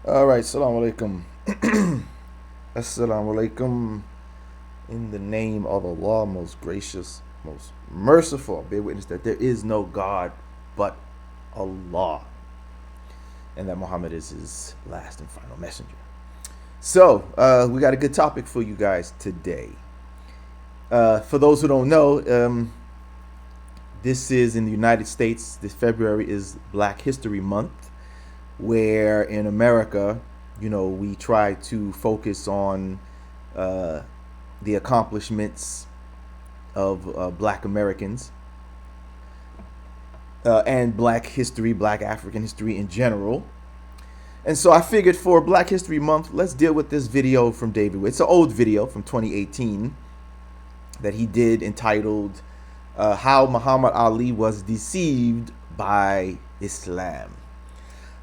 All right, Assalamu alaikum. Assalamu alaikum. In the name of Allah, most gracious, most merciful, I bear witness that there is no God but Allah, and that Muhammad is his last and final messenger. So, we got a good topic for you guys today. For those who don't know, this is in the United States. This February is Black History Month, where in America, we try to focus on the accomplishments of Black Americans and Black history, Black African history in general. And so I figured for Black History Month, let's deal with this video from David. It's an old video from 2018 that he did entitled How Muhammad Ali Was Deceived by Islam.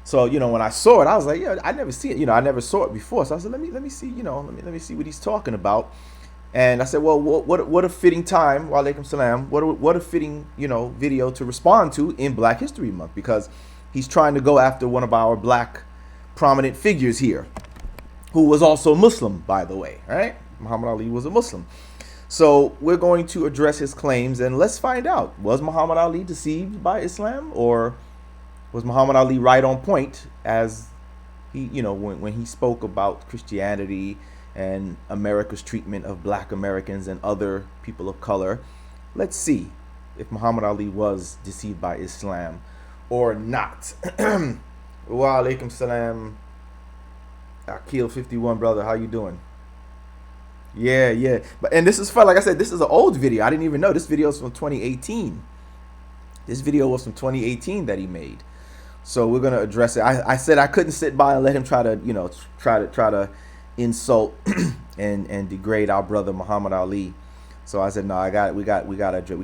So, when I saw it, I was like, yeah, I never see it. I never saw it before. So I said, let me see, let me see what he's talking about. And I said, well, what a fitting time, wa alaikum salam, what a fitting, video to respond to in Black History Month, because he's trying to go after one of our Black prominent figures here, who was also Muslim, by the way, right? Muhammad Ali was a Muslim. So we're going to address his claims, and let's find out, was Muhammad Ali deceived by Islam, or was Muhammad Ali right on point as he, when he spoke about Christianity and America's treatment of Black Americans and other people of color? Let's see if Muhammad Ali was deceived by Islam or not. Wa alaikum salam. Akil 51, brother, how you doing? Yeah. And this is fun. Like I said, this is an old video. I didn't even know this video is from 2018. This video was from 2018 that he made. So we're gonna address it. I said I couldn't sit by and let him try to insult and degrade our brother Muhammad Ali. So I said, no, we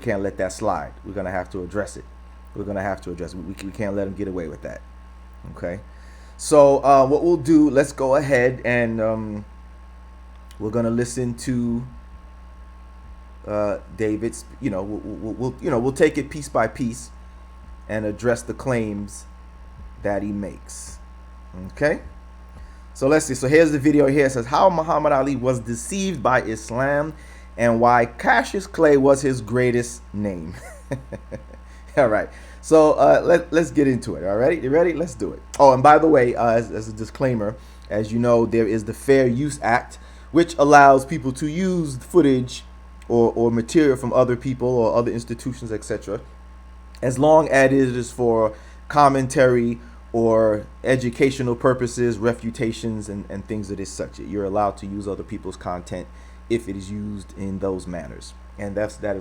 can't let that slide. We're gonna have to address it. We can't let him get away with that. Okay. So what we'll do, let's go ahead and we're gonna listen to David's. We'll take it piece by piece and address the claims that he makes. Okay. So let's see. So here's the video here. It says how Muhammad Ali was deceived by Islam and why Cassius Clay was his greatest name. All right. So let's get into it. All right. You ready? Let's do it. Oh, and by the way, as a disclaimer, as you know, there is the Fair Use Act, which allows people to use footage or material from other people or other institutions, etc., as long as it is for commentary or educational purposes, refutations, and things of this such. You're allowed to use other people's content if it is used in those manners, and that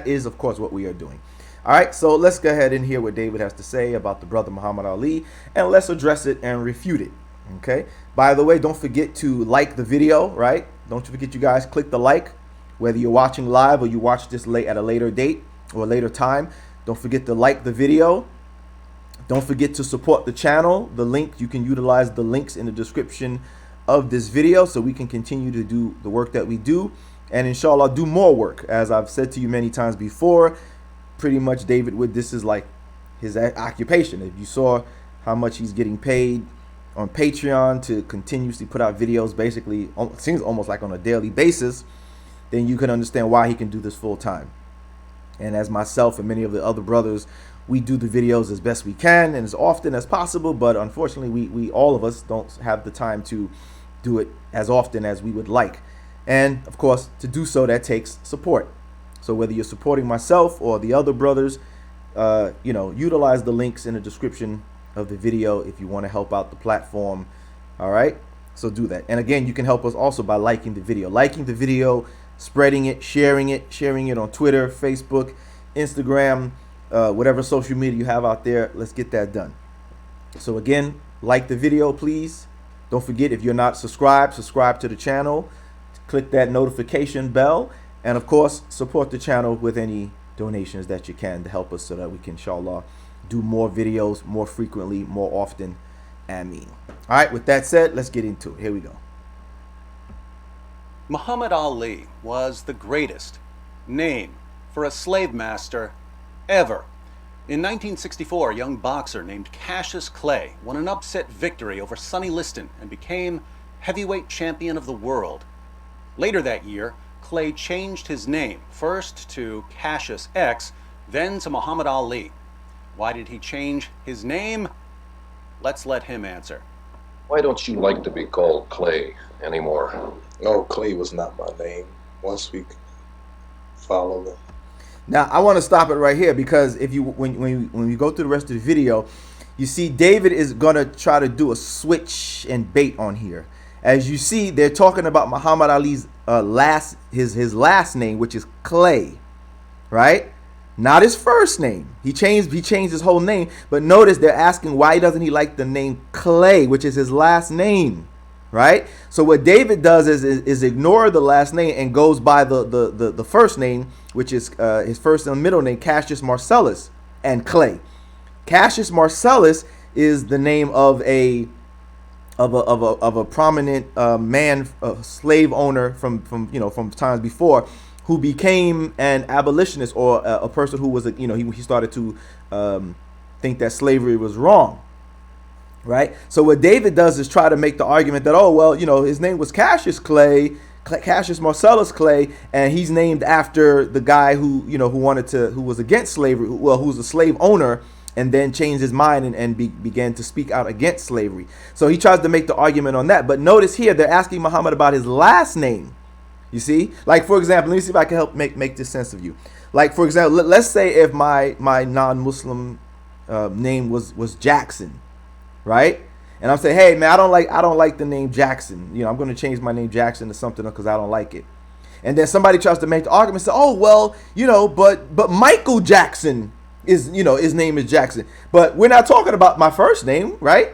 is of course what we are doing. All right, so let's go ahead and hear what David has to say about the brother Muhammad Ali, and let's address it and refute it. Okay. By the way, don't forget to like the video. Right? Don't forget, you guys, click the like, whether you're watching live or you watch this late at a later date or a later time. Don't forget to like the video. Don't forget to support the channel. The link, you can utilize the links in the description of this video so we can continue to do the work that we do, and inshallah do more work. As I've said to you many times before, pretty much David Wood, this is like his occupation. If you saw how much he's getting paid on Patreon to continuously put out videos, basically it seems almost like on a daily basis, then you can understand why he can do this full time. And as myself and many of the other brothers, we do the videos as best we can and as often as possible, but unfortunately we all of us don't have the time to do it as often as we would like. And of course, to do so, that takes support. So whether you're supporting myself or the other brothers, utilize the links in the description of the video if you want to help out the platform. All right, so do that. And again, you can help us also by liking the video, spreading it, sharing it on Twitter, Facebook, Instagram, whatever social media you have out there. Let's get that done. So again, like the video, please. Don't forget, if you're not subscribed, subscribe to the channel, click that notification bell, and of course support the channel with any donations that you can to help us so that we can, inshallah, do more videos more frequently, more often. Ameen. All right, with that said, let's get into it. Here we go. Muhammad Ali was the greatest name for a slave master ever. In 1964, a young boxer named Cassius Clay won an upset victory over Sonny Liston and became heavyweight champion of the world. Later that year, Clay changed his name, first to Cassius X, then to Muhammad Ali. Why did he change his name? Let's let him answer. Why don't you like to be called Clay anymore? No, Clay was not my name. Once we follow the Now I want to stop it right here because if you when you go through the rest of the video, you see David is gonna try to do a switch and bait on here. As you see, they're talking about Muhammad Ali's his last name, which is Clay, right? Not his first name. He changed his whole name. But notice they're asking why doesn't he like the name Clay, which is his last name, right? So what David does is ignore the last name and goes by the first name, which is his first and middle name, Cassius Marcellus and Clay. Cassius Marcellus is the name of a prominent man, slave owner from times before, who became an abolitionist, or a person who was he started to think that slavery was wrong, right? So what David does is try to make the argument that, oh well, his name was Cassius Clay, Cassius Marcellus Clay, and he's named after the guy who who was against slavery, who was a slave owner, and then changed his mind and began to speak out against slavery. So he tries to make the argument on that. But notice here they're asking Muhammad about his last name. You see, like for example, let me see if I can help make this sense of you. Like for example, let's say if my non-Muslim name was Jackson, right? And I'm saying, hey man, I don't like the name Jackson. I'm going to change my name Jackson to something because I don't like it. And then somebody tries to make the argument, say, oh well, but Michael Jackson is his name is Jackson. But we're not talking about my first name, right?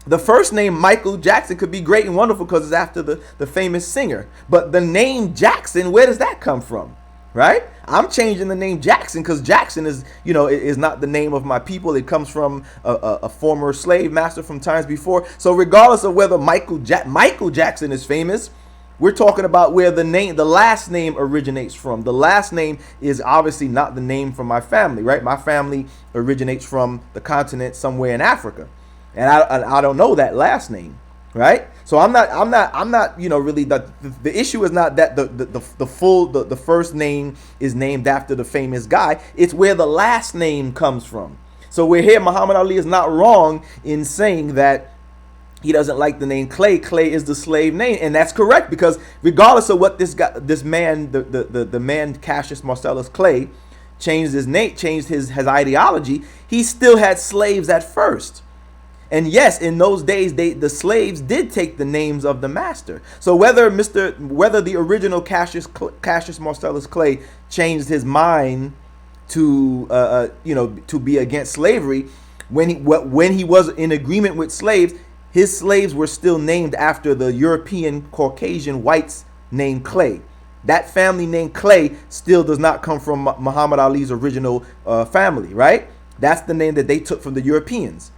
The first name, Michael Jackson, could be great and wonderful because it's after the famous singer. But the name Jackson, where does that come from? Right? I'm changing the name Jackson because Jackson is not the name of my people. It comes from a former slave master from times before. So regardless of whether Michael Jackson is famous, we're talking about where the last name originates from. The last name is obviously not the name from my family, right? My family originates from the continent somewhere in Africa. And I don't know that last name, right? So I'm not really the issue is not that the first name is named after the famous guy. It's where the last name comes from. So we're here. Muhammad Ali is not wrong in saying that he doesn't like the name Clay. Clay is the slave name, and that's correct because regardless of what this man, the man Cassius Marcellus Clay, changed his name, changed his ideology, he still had slaves at first. And yes, in those days, the slaves did take the names of the master. So whether the original Cassius Marcellus Clay changed his mind to to be against slavery, when he was in agreement with slaves, his slaves were still named after the European Caucasian whites named Clay. That family named Clay still does not come from Muhammad Ali's original family, right? That's the name that they took from the Europeans.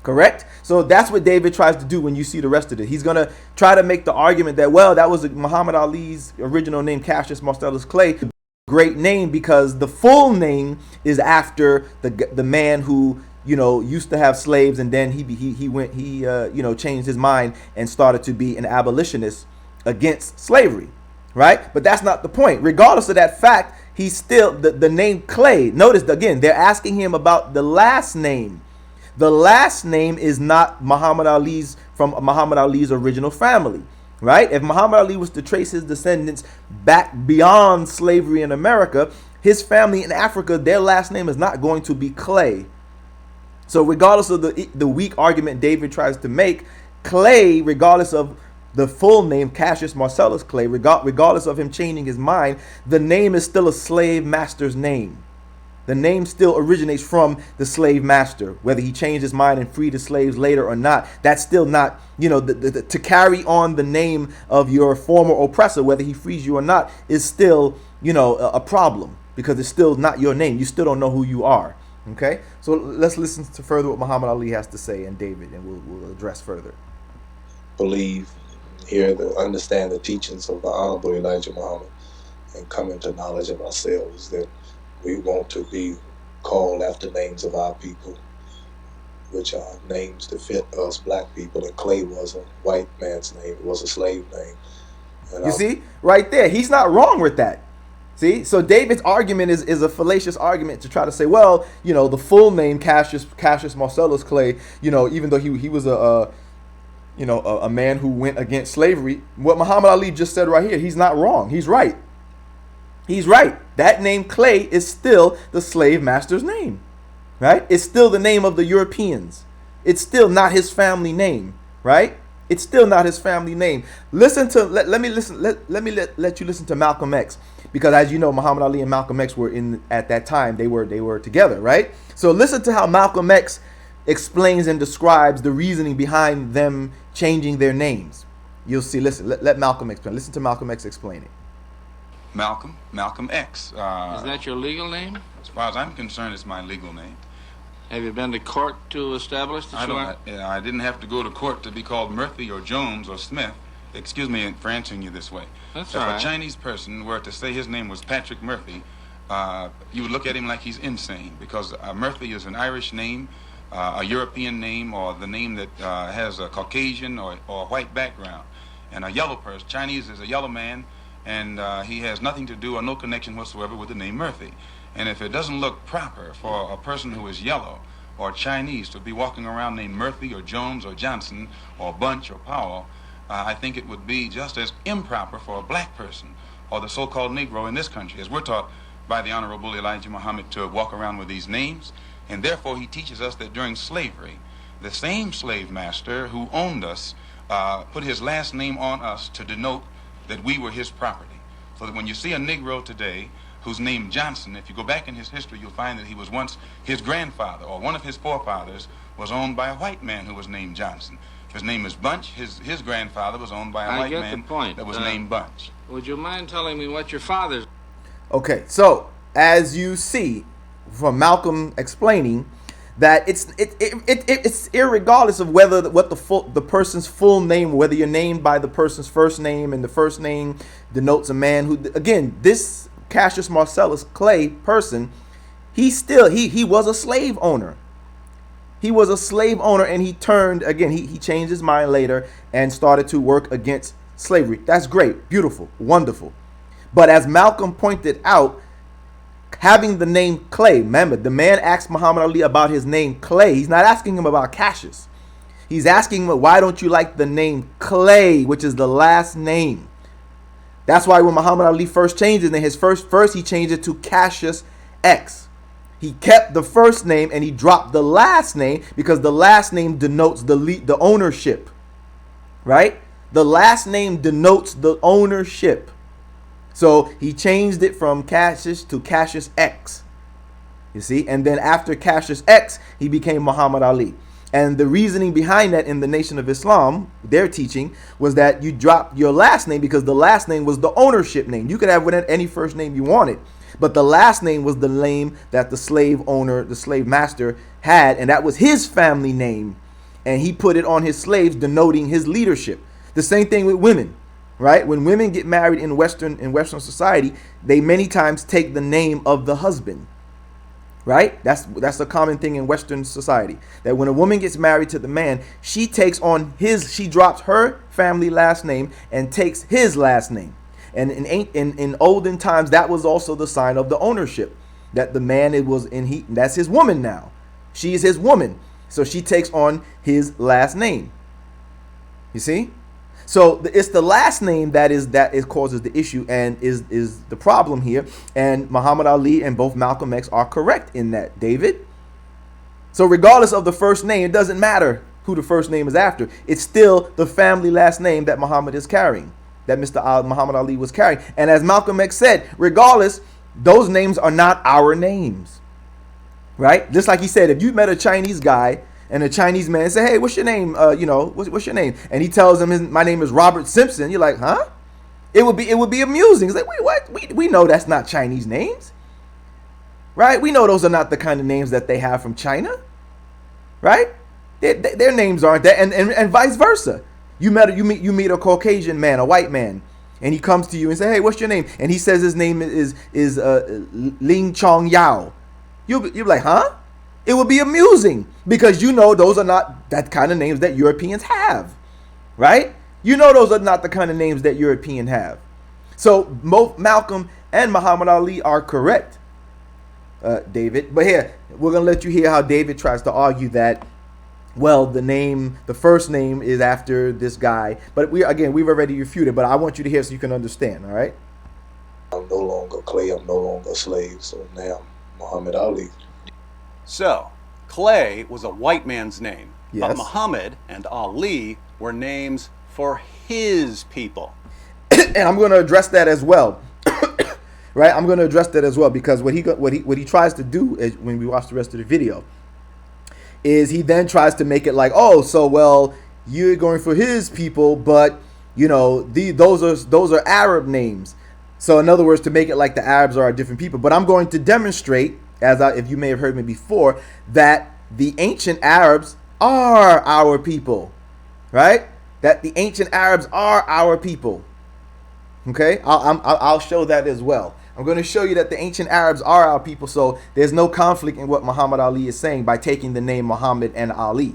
Correct? So that's what David tries to do when you see the rest of it. He's going to try to make the argument that, well, that was Muhammad Ali's original name, Cassius Marcellus Clay. Great name because the full name is after the man who, used to have slaves, and then he changed his mind and started to be an abolitionist against slavery. Right? But that's not the point. Regardless of that fact, he's still the name Clay. Notice again, they're asking him about the last name. The last name is not from Muhammad Ali's original family, right? If Muhammad Ali was to trace his descendants back beyond slavery in America, his family in Africa, their last name is not going to be Clay. So regardless of the weak argument David tries to make, Clay, regardless of the full name, Cassius Marcellus Clay, regardless of him changing his mind, the name is still a slave master's name. The name still originates from the slave master. Whether he changed his mind and freed the slaves later or not, that's still not, to carry on the name of your former oppressor, whether he frees you or not, is still, a problem because it's still not your name. You still don't know who you are. Okay, so let's listen to further what Muhammad Ali has to say and David, and we'll address further. believe, understand the teachings of the Honorable Elijah Muhammad, and come into knowledge of ourselves that we want to be called after names of our people, which are names that fit us black people. And Clay was a white man's name. It was a slave name. And You see, right there, he's not wrong with that. See, so David's argument is a fallacious argument to try to say, well, you know, the full name Cassius Marcellus Clay, you know, even though he was a man who went against slavery, what Muhammad Ali just said right here, he's not wrong. He's right. He's right. That name Clay is still the slave master's name, right? It's still the name of the Europeans. It's still not his family name, right? It's still not his family name. Listen to let me let you listen to Malcolm X, because as you know, Muhammad Ali and Malcolm X were in at that time. They were together, right? So listen to how Malcolm X explains and describes the reasoning behind them changing their names. You'll see. Listen, let Malcolm explain. Listen to Malcolm X explain it. Malcolm X. Is that your legal name? As far as I'm concerned, it's my legal name. Have you been to court to establish that you are? I didn't have to go to court to be called Murphy or Jones or Smith. Excuse me for answering you this way. That's if all right. a Chinese person were to say his name was Patrick Murphy, you would look at him like he's insane, because Murphy is an Irish name, a European name, or the name that has a Caucasian or white background. And a yellow person, Chinese is a yellow man, and he has nothing to do or no connection whatsoever with the name Murphy. And if it doesn't look proper for a person who is yellow or Chinese to be walking around named Murphy or Jones or Johnson or Bunch or Powell, I think it would be just as improper for a black person or the so-called Negro in this country, as we're taught by the Honorable Elijah Muhammad to walk around with these names. And therefore he teaches us that during slavery, the same slave master who owned us put his last name on us to denote that we were his property. So that when you see a Negro today who's named Johnson, if you go back in his history, you'll find that he was once his grandfather, or one of his forefathers was owned by a white man who was named Johnson. His name is Bunch. His grandfather was owned by a white man that was named Bunch. Would you mind telling me what your father's... Okay, so as you see from Malcolm explaining that it's irregardless of whether what the person's full name, whether you're named by the person's first name, and the first name denotes a man who, again, this Cassius Marcellus Clay person, he was a slave owner. He was a slave owner, and he turned, again, he changed his mind later and started to work against slavery. That's great, beautiful, wonderful. But as Malcolm pointed out, having the name Clay, remember, the man asked Muhammad Ali about his name Clay. He's not asking him about Cassius. He's asking him, why don't you like the name Clay, which is the last name? That's why when Muhammad Ali first changed it, in his first he changed it to Cassius X. He kept the first name and he dropped the last name, because the last name denotes the ownership, right? The last name denotes the ownership. So he changed it from Cassius to Cassius X. You see? And then after Cassius X, he became Muhammad Ali. And the reasoning behind that in the Nation of Islam, their teaching, was that you dropped your last name because the last name was the ownership name. You could have any first name you wanted, but the last name was the name that the slave owner, the slave master had, and that was his family name. And he put it on his slaves, denoting his leadership. The same thing with women. Right? When women get married in Western society, they many times take the name of the husband. Right? That's a common thing in Western society. That when a woman gets married to the man, she drops her family last name and takes his last name. And in olden times, that was also the sign of the ownership. That the man that's his woman now. She is his woman. So she takes on his last name. You see? So it's the last name that causes the issue and is the problem here. And Muhammad Ali and both Malcolm X are correct in that, David. So regardless of the first name, it doesn't matter who the first name is after. It's still the family last name that Muhammad is carrying, that Muhammad Ali was carrying. And as Malcolm X said, regardless, those names are not our names. Right? Just like he said, if you met a Chinese guy and a Chinese man say, hey, what's your name? What's your name? And he tells him, my name is Robert Simpson. You're like, huh? It would be amusing. It's like, wait, what? We know that's not Chinese names. Right? We know those are not the kind of names that they have from China. Right? Their names aren't that. And vice versa. You meet a Caucasian man, a white man, and he comes to you and say, hey, what's your name? And he says his name is Ling Chong Yao. You'll be like, huh? It would be amusing because you know those are not that kind of names that Europeans have, right? You know those are not the kind of names that Europeans have. So both Malcolm and Muhammad Ali are correct, David. But here, we're going to let you hear how David tries to argue that, well, the first name is after this guy. But we've already refuted, but I want you to hear so you can understand, all right? I'm no longer Clay, I'm no longer a slave, so now I'm Muhammad Ali. So, Clay was a white man's name, Yes. but Muhammad and Ali were names for his people. And I'm going to address that as well. Right? I'm going to address that as well because what he tries to do is, when we watch the rest of the video, is he then tries to make it like, oh, so well, you're going for his people, but you know, those are Arab names. So in other words, to make it like the Arabs are different people. But I'm going to demonstrate, if you may have heard me before, that the ancient Arabs are our people, right? That the ancient Arabs are our people. Okay, I'll show that as well. I'm going to show you that the ancient Arabs are our people, so there's no conflict in what Muhammad Ali is saying by taking the name Muhammad and Ali.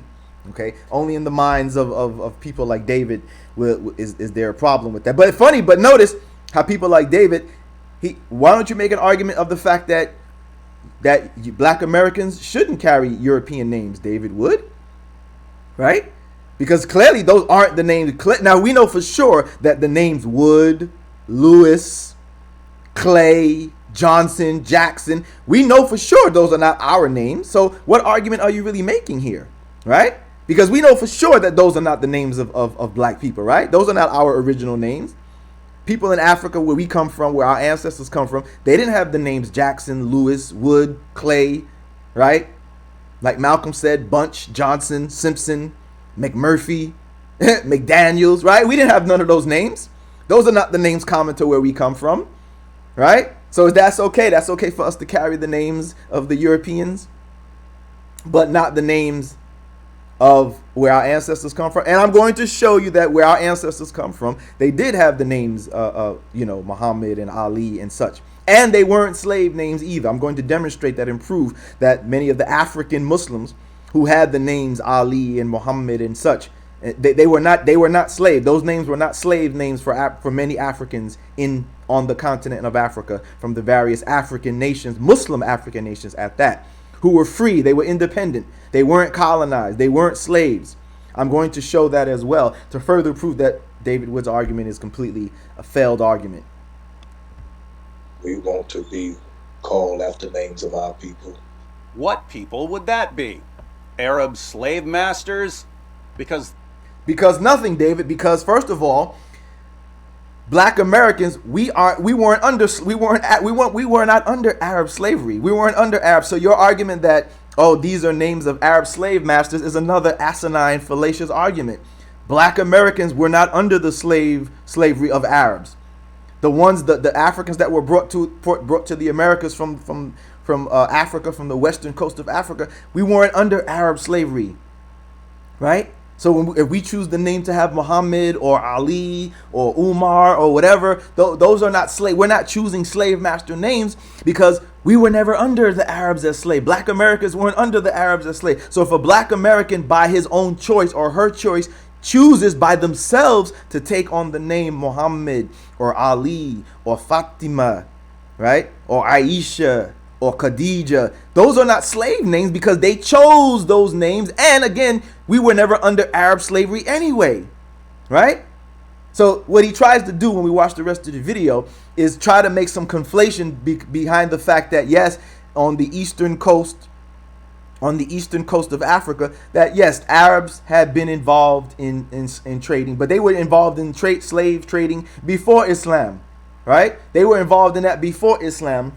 Okay, only in the minds of people like David is there a problem with that. But it's funny, but notice how people like David, why don't you make an argument of the fact that black Americans shouldn't carry European names? David would, right? Because clearly those aren't the names. Now we know for sure that the names Wood, Lewis, Clay, Johnson, Jackson, we know for sure those are not our names. So what argument are you really making here, right? Because we know for sure that those are not the names of black people, right? Those are not our original names. People in Africa, where we come from, where our ancestors come from, they didn't have the names Jackson, Lewis, Wood, Clay, right? Like Malcolm said, Bunch, Johnson, Simpson, McMurphy, McDaniels, right? We didn't have none of those names. Those are not the names common to where we come from, right? So that's okay. That's okay for us to carry the names of the Europeans, but not the names of where our ancestors come from. And I'm going to show you that where our ancestors come from, they did have the names, Muhammad and Ali and such. And they weren't slave names either. I'm going to demonstrate that and prove that many of the African Muslims who had the names Ali and Muhammad and such, they were not slave. Those names were not slave names for many Africans on the continent of Africa, from the various African nations, Muslim African nations at that, who were free. They were independent. They weren't colonized. They weren't slaves. I'm going to show that as well to further prove that David Wood's argument is completely a failed argument. We want to be called after names of our people. What people would that be? Arab slave masters? Because nothing, David. Because first of all, black Americans, we were not under Arab slavery. We weren't under Arab. So your argument that, oh, these are names of Arab slave masters is another asinine, fallacious argument. Black Americans were not under the slavery of Arabs. The Africans that were brought to the Americas from Africa, from the western coast of Africa, we weren't under Arab slavery, right? So if we choose the name to have Muhammad or Ali or Umar or whatever, those are not slave. We're not choosing slave master names because we were never under the Arabs as slave. Black Americans weren't under the Arabs as slave. So if a black American by his own choice or her choice chooses by themselves to take on the name Muhammad or Ali or Fatima, right? Or Aisha or Khadija, those are not slave names because they chose those names. And again, we were never under Arab slavery anyway, right? So what he tries to do when we watch the rest of the video is try to make some conflation behind the fact that, yes, on the eastern coast of Africa, that yes, Arabs had been involved in trading, but they were involved in slave trading before Islam, right? They were involved in that before Islam.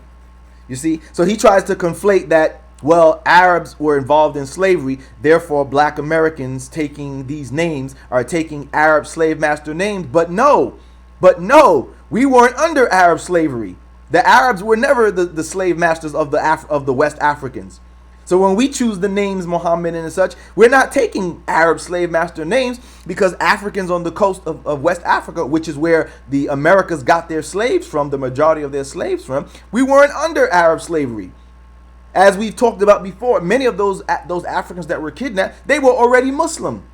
You see, so he tries to conflate that, well, Arabs were involved in slavery, therefore black Americans taking these names are taking Arab slave master names. But no, we weren't under Arab slavery. The Arabs were never the slave masters of the West Africans. So when we choose the names Muhammad and such, we're not taking Arab slave master names because Africans on the coast of West Africa, which is where the Americas got their slaves from, the majority of their slaves from, we weren't under Arab slavery. As we've talked about before, many of those Africans that were kidnapped, they were already Muslim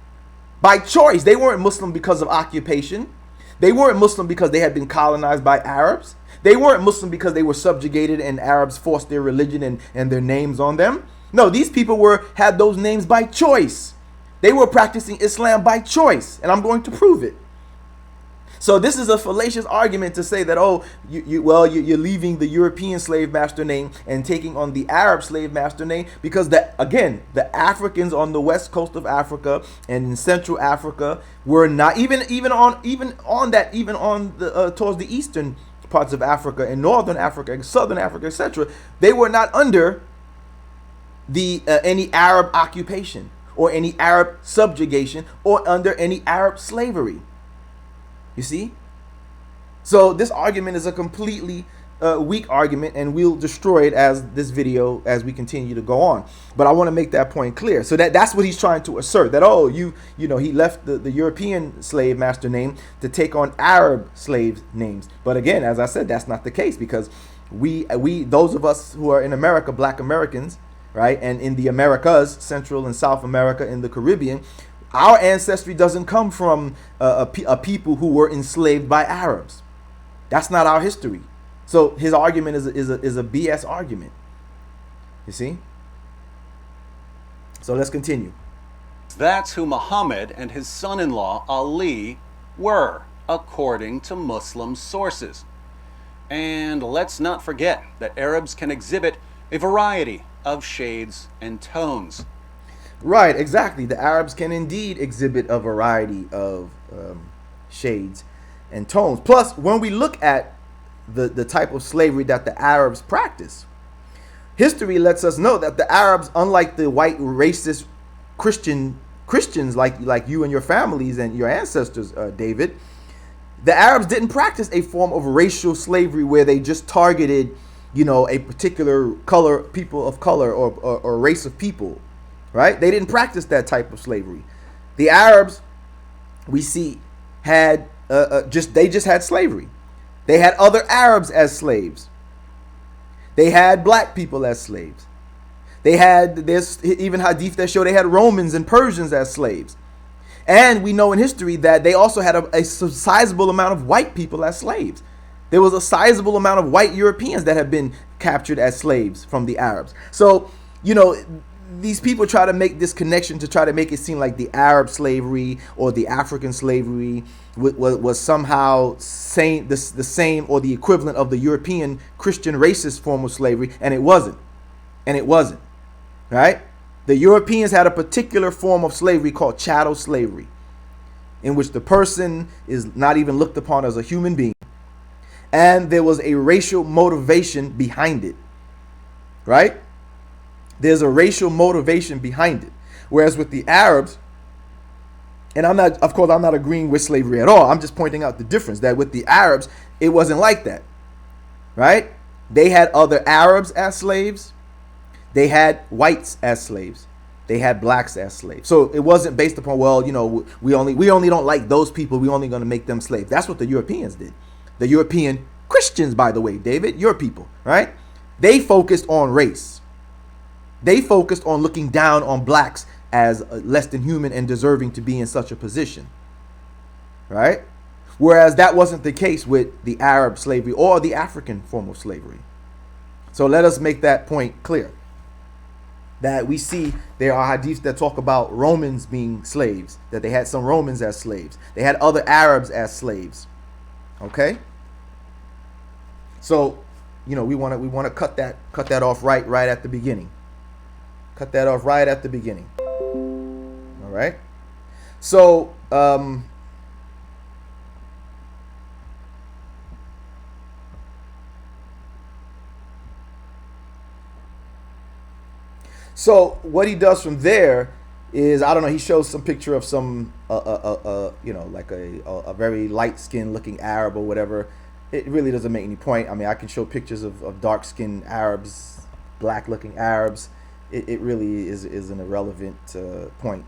by choice. They weren't Muslim because of occupation. They weren't Muslim because they had been colonized by Arabs. They weren't Muslim because they were subjugated and Arabs forced their religion and their names on them. No, these people had those names by choice. They were practicing Islam by choice, and I'm going to prove it. So this is a fallacious argument to say that, oh, you're leaving the European slave master name and taking on the Arab slave master name, because the Africans on the west coast of Africa and in Central Africa were not even towards the eastern parts of Africa and northern Africa and southern Africa, etc. They were not under the any Arab occupation or any Arab subjugation or under any Arab slavery. You see? So this argument is a completely weak argument, and we'll destroy it as we continue to go on. But I want to make that point clear. So that's what he's trying to assert, that, oh, he left the European slave master name to take on Arab slave names. But again, as I said, that's not the case, because we those of us who are in America, black Americans, right, and in the Americas, Central and South America, in the Caribbean, our ancestry doesn't come from a people who were enslaved by Arabs. That's not our history. So his argument is a BS argument. You see? So let's continue. That's who Muhammad and his son-in-law Ali were, according to Muslim sources. And let's not forget that Arabs can exhibit a variety of shades and tones. Right, exactly. The Arabs can indeed exhibit a variety of shades and tones. Plus, when we look at the type of slavery that the Arabs practice, history lets us know that the Arabs, unlike the white racist Christians like you and your families and your ancestors, David, the Arabs didn't practice a form of racial slavery where they just targeted, a particular people of color or race of people. Right? They didn't practice that type of slavery. The Arabs, we see, had they just had slavery. They had other Arabs as slaves. They had black people as slaves. There's even hadith that show they had Romans and Persians as slaves. And we know in history that they also had a sizable amount of white people as slaves. There was a sizable amount of white Europeans that had been captured as slaves from the Arabs. So, these people try to make this connection to try to make it seem like the Arab slavery or the African slavery was somehow the same or the equivalent of the European Christian racist form of slavery, and it wasn't. Right? The Europeans had a particular form of slavery called chattel slavery, in which the person is not even looked upon as a human being, and there was a racial motivation behind it. Right? There's a racial motivation behind it. Whereas with the Arabs, and I'm not agreeing with slavery at all. I'm just pointing out the difference, that with the Arabs, it wasn't like that. Right? They had other Arabs as slaves. They had whites as slaves. They had blacks as slaves. So it wasn't based upon, we only don't like those people. We're only going to make them slaves. That's what the Europeans did. The European Christians, by the way, David, your people, right? They focused on race. They focused on looking down on blacks as less than human and deserving to be in such a position. Right? Whereas that wasn't the case with the Arab slavery or the African form of slavery. So let us make that point clear. That we see there are hadiths that talk about Romans being slaves, that they had some Romans as slaves. They had other Arabs as slaves. Okay? So, we want to cut that off right at the beginning. Cut that off right at the beginning. All right. So, what he does from there is, I don't know, he shows some picture of some, like a very light-skinned looking Arab or whatever. It really doesn't make any point. I mean, I can show pictures of dark-skinned Arabs, black-looking Arabs. It really is an irrelevant point.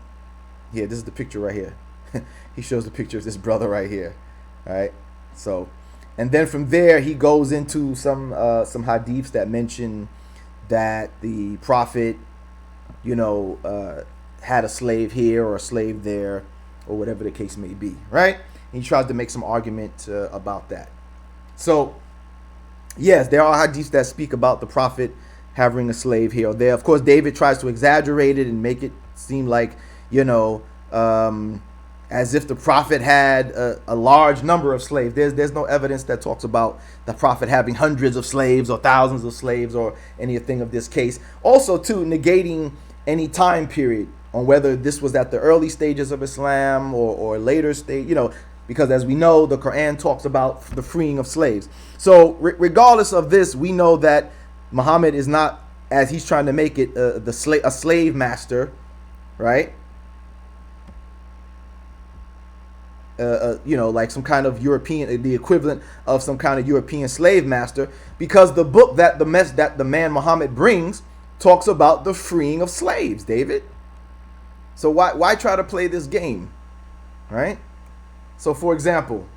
Here, this is the picture right here. He shows the picture of this brother right here. All right. So, and then from there he goes into some hadiths that mention that the prophet, had a slave here or a slave there, or whatever the case may be, right? And he tries to make some argument about that. So, yes, there are hadiths that speak about the prophet having a slave here or there. Of course, David tries to exaggerate it and make it seem like, as if the prophet had a large number of slaves. There's no evidence that talks about the prophet having hundreds of slaves or thousands of slaves or anything of this case. Also, too, negating any time period on whether this was at the early stages of Islam or later stage, because as we know, the Quran talks about the freeing of slaves. So regardless of this, we know that Muhammad is not, as he's trying to make it, a slave master, right? Like some kind of European, the equivalent of some kind of European slave master, because the book that the man Muhammad brings talks about the freeing of slaves, David. So why try to play this game, right? So, for example,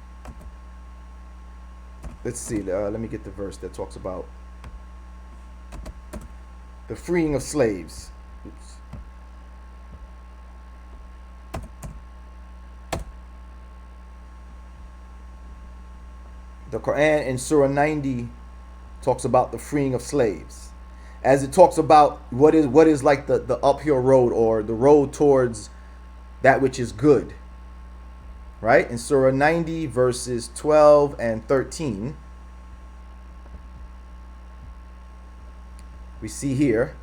let's see. Let me get the verse that talks about the freeing of slaves. Oops. The Quran in Surah 90 talks about the freeing of slaves, as it talks about what is like the uphill road, or the road towards that which is good. Right? In Surah 90, verses 12 and 13, we see here,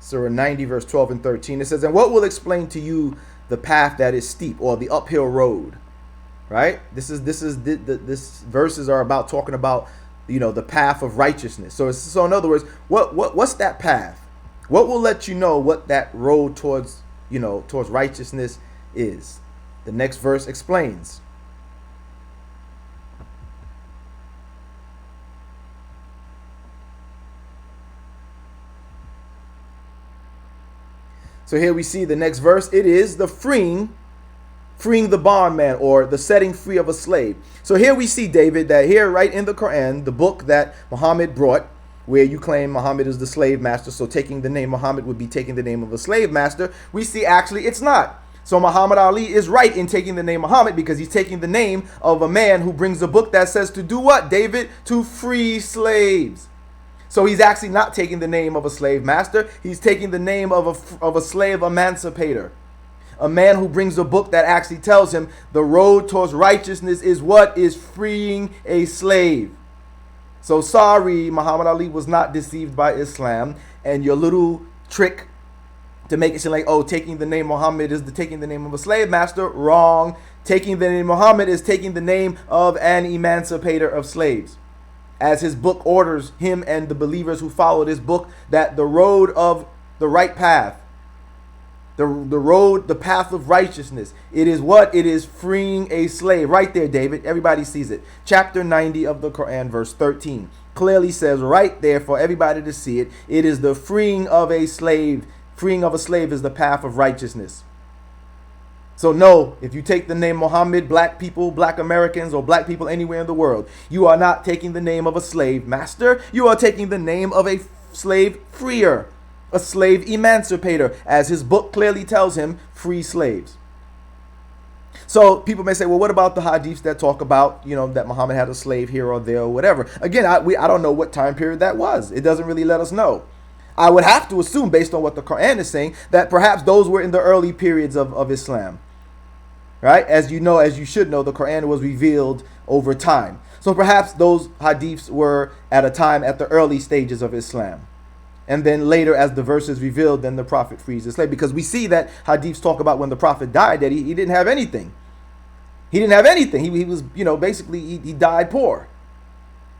Surah 90, verse 12 and 13, it says, "And what will explain to you the path that is steep, or the uphill road?" Right? This verses are about talking about, the path of righteousness. So in other words, what's that path? What will let you know what that road towards righteousness is? The next verse explains. So here we see the next verse. It is the freeing the bondman, or the setting free of a slave. So here we see, David, that here right in the Quran, the book that Muhammad brought, where you claim Muhammad is the slave master, so taking the name Muhammad would be taking the name of a slave master, we see actually it's not. So Muhammad Ali is right in taking the name Muhammad, because he's taking the name of a man who brings a book that says to do what, David? To free slaves. So he's actually not taking the name of a slave master. He's taking the name of a slave emancipator. A man who brings a book that actually tells him the road towards righteousness is what? Is freeing a slave. So sorry, Muhammad Ali was not deceived by Islam, and your little trick to make it seem like, oh, taking the name Muhammad is taking the name of a slave master. Wrong. Taking the name Muhammad is taking the name of an emancipator of slaves, as his book orders him and the believers who follow this book, that the road of the right path, the road, the path of righteousness, it is what? It is freeing a slave. Right there, David. Everybody sees it. Chapter 90 of the Quran, verse 13, clearly says right there for everybody to see it. It is the freeing of a slave. Freeing of a slave is the path of righteousness. So no, if you take the name Muhammad, black people, black Americans, or black people anywhere in the world, you are not taking the name of a slave master. You are taking the name of a slave freer, a slave emancipator, as his book clearly tells him, free slaves. So people may say, well, what about the hadiths that talk about, that Muhammad had a slave here or there or whatever? Again, I don't know what time period that was. It doesn't really let us know. I would have to assume, based on what the Quran is saying, that perhaps those were in the early periods of Islam. Right? As you know, as you should know, the Quran was revealed over time. So perhaps those hadiths were at a time at the early stages of Islam. And then later, as the verse is revealed, then the Prophet frees the slave. Because we see that hadiths talk about when the Prophet died, that he didn't have anything. He didn't have anything. He was, basically he died poor.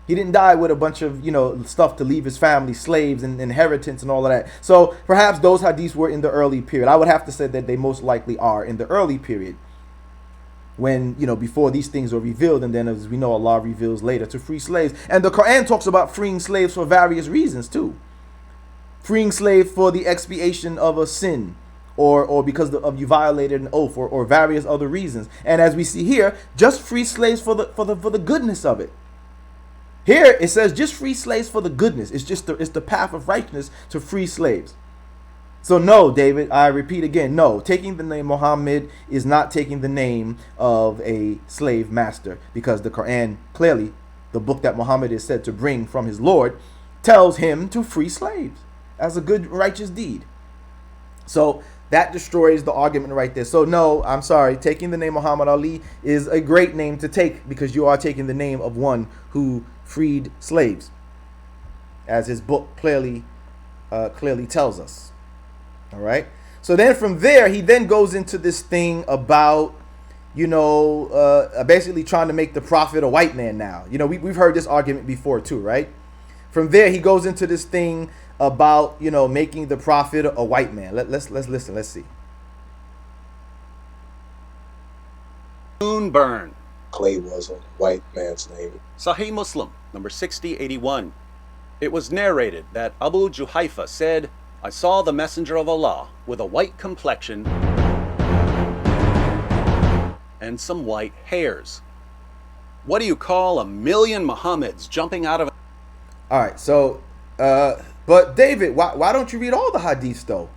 He didn't die with a bunch of, stuff to leave his family, slaves and inheritance and all of that. So perhaps those hadiths were in the early period. I would have to say that they most likely are in the early period, when, before these things were revealed, and then, as we know, Allah reveals later to free slaves. And the Quran talks about freeing slaves for various reasons too. Freeing slaves for the expiation of a sin, or because of you violated an oath, or various other reasons. And as we see here, just free slaves for the goodness of it. Here it says just free slaves for the goodness. It's just it's the path of righteousness to free slaves. So no, David, I repeat again, no, taking the name Muhammad is not taking the name of a slave master, because the Quran clearly, the book that Muhammad is said to bring from his Lord, tells him to free slaves as a good righteous deed. So that destroys the argument right there. So no, I'm sorry, taking the name Muhammad Ali is a great name to take, because you are taking the name of one who freed slaves, as his book clearly tells us. All right. So then from there, he then goes into this thing about, basically trying to make the prophet a white man now. We've heard this argument before too, right? From there, he goes into this thing about, making the prophet a white man. Let's listen. Let's see. Burn. Clay was a white man's name. Sahih Muslim, number 6081. It was narrated that Abu Juhayfa said, I saw the Messenger of Allah with a white complexion and some white hairs. What do you call 1,000,000 Muhammads jumping out of... All right, so, but David, why don't you read all the hadiths though?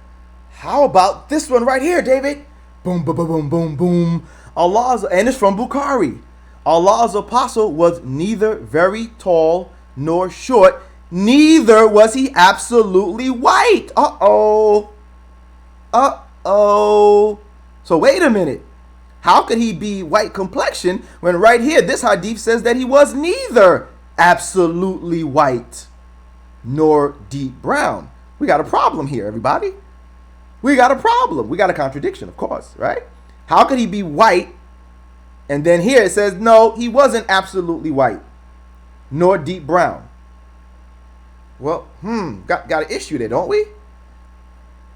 How about this one right here, David? Boom, boom, boom, boom, boom, boom. And it's from Bukhari. Allah's apostle was neither very tall nor short, neither was he absolutely white. Uh-oh. So wait a minute. How could he be white complexion when right here this hadith says that he was neither absolutely white nor deep brown? We got a problem here, everybody. We got a problem. We got a contradiction, of course, right? How could he be white? And then here it says, no, he wasn't absolutely white nor deep brown. Well, got an issue there, don't we?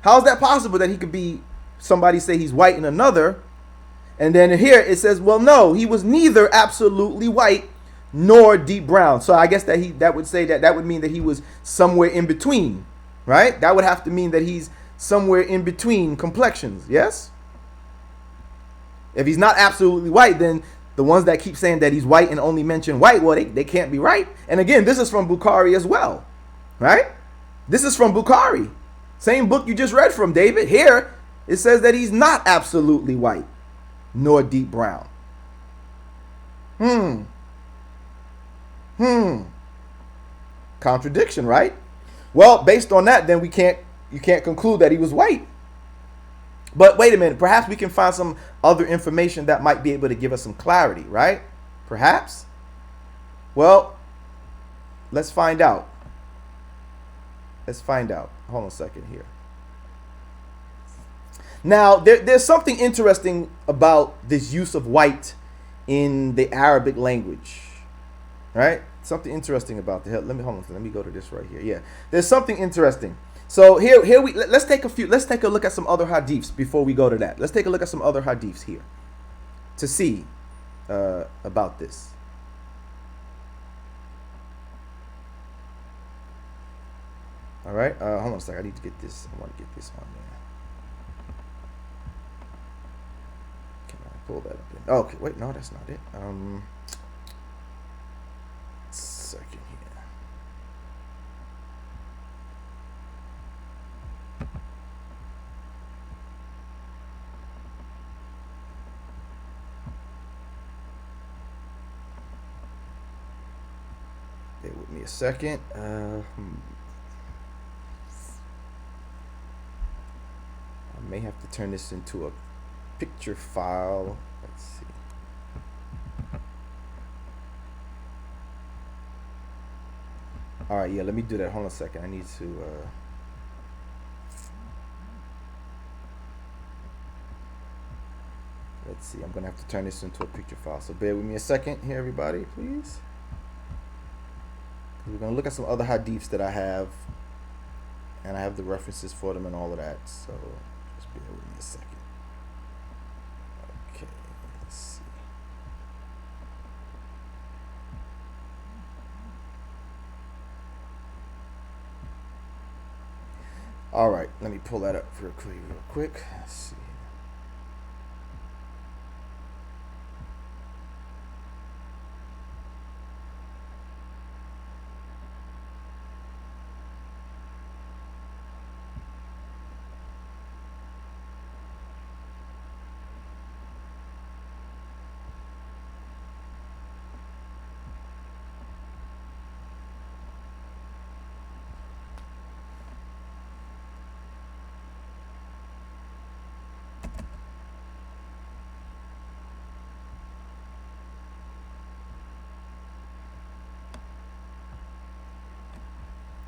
How is that possible that he could be, somebody say he's white in another, and then here it says, well, no, he was neither absolutely white nor deep brown. So I guess that would mean that he was somewhere in between, right? That would have to mean that he's somewhere in between complexions, yes? If he's not absolutely white, then the ones that keep saying that he's white and only mention white, well, they can't be right. And again, this is from Bukhari as well, right? This is from Bukhari. Same book you just read from, David. Here, it says that he's not absolutely white, nor deep brown. Contradiction, right? Well, based on that, then you can't conclude that he was white. But wait a minute, perhaps we can find some other information that might be able to give us some clarity, right? Perhaps? Well, let's find out. Hold on a second here. Now, there's something interesting about this use of white in the Arabic language, right? Something interesting about the... Let me go to this right here. Yeah, there's something interesting. So let's take a look at some other hadiths before we go to that. Let's take a look at some other hadiths here to see about this. All right, hold on a second. I need to get this. I want to get this on there. Can I pull that up? Okay, wait, no, that's not it. Second here. Bear with me a second. I may have to turn this into a picture file. Let's see. All right, yeah, let me do that. Hold on a second. I need to let's see. I'm gonna have to turn this into a picture file. So bear with me a second here, everybody, please. We're gonna look at some other hadiths that I have, and I have the references for them and all of that. So just bear with me a second. Okay, let's see. All right, let me pull that up real quick. Let's see.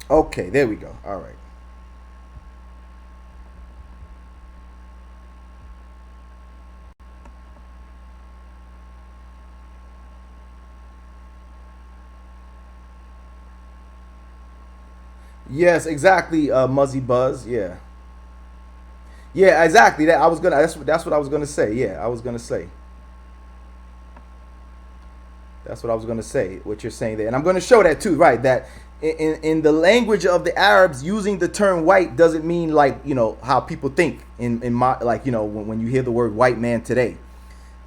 Okay, there we go. All right. Yes, exactly. Muzzy Buzz. Yeah. Yeah, exactly. That I was gonna. That's what I was gonna say. Yeah, I was gonna say. That's what I was gonna say. What you're saying there, and I'm gonna show that too. Right. That in the language of the Arabs, using the term white doesn't mean like how people think in my like when you hear the word white man today,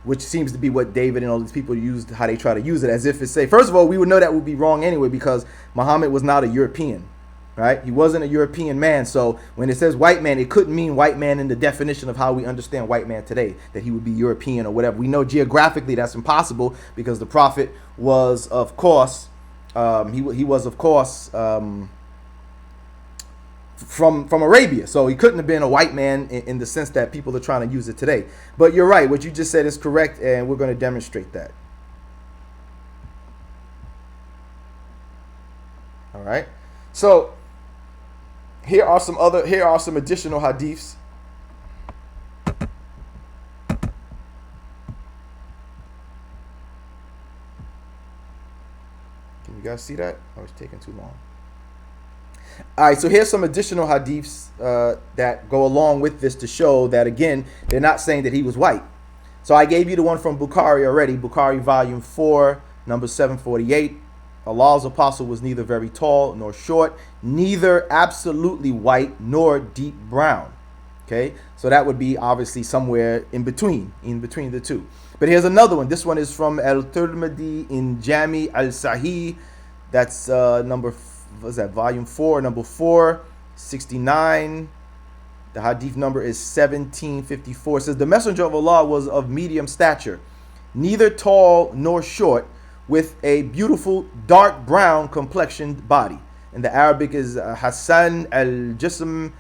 which seems to be what David and all these people used, how they try to use it as if it's say. First of all, we would know that would be wrong anyway because Muhammad was not a European. Right? He wasn't a European man. So when it says white man, it couldn't mean white man in the definition of how we understand white man today, that he would be European or whatever. We know geographically that's impossible because the prophet was, of course, he was, of course, from Arabia. So he couldn't have been a white man in the sense that people are trying to use it today. But you're right. What you just said is correct, and we're going to demonstrate that. All right. So here are some additional hadiths. Can you guys see that? Oh, it's taking too long. All right, so here's some additional hadiths that go along with this to show that, again, they're not saying that he was white. So I gave you the one from Bukhari already, Bukhari volume 4, number 748. Allah's apostle was neither very tall nor short, neither absolutely white nor deep brown. Okay, so that would be obviously somewhere in between the two. But here's another one. This one is from Al-Tirmidhi in Jami al-Sahih. That's volume 4, number 469. The hadith number is 1754. It says, the messenger of Allah was of medium stature, neither tall nor short, with a beautiful dark brown complexioned body. And the Arabic is Hassan al-Jism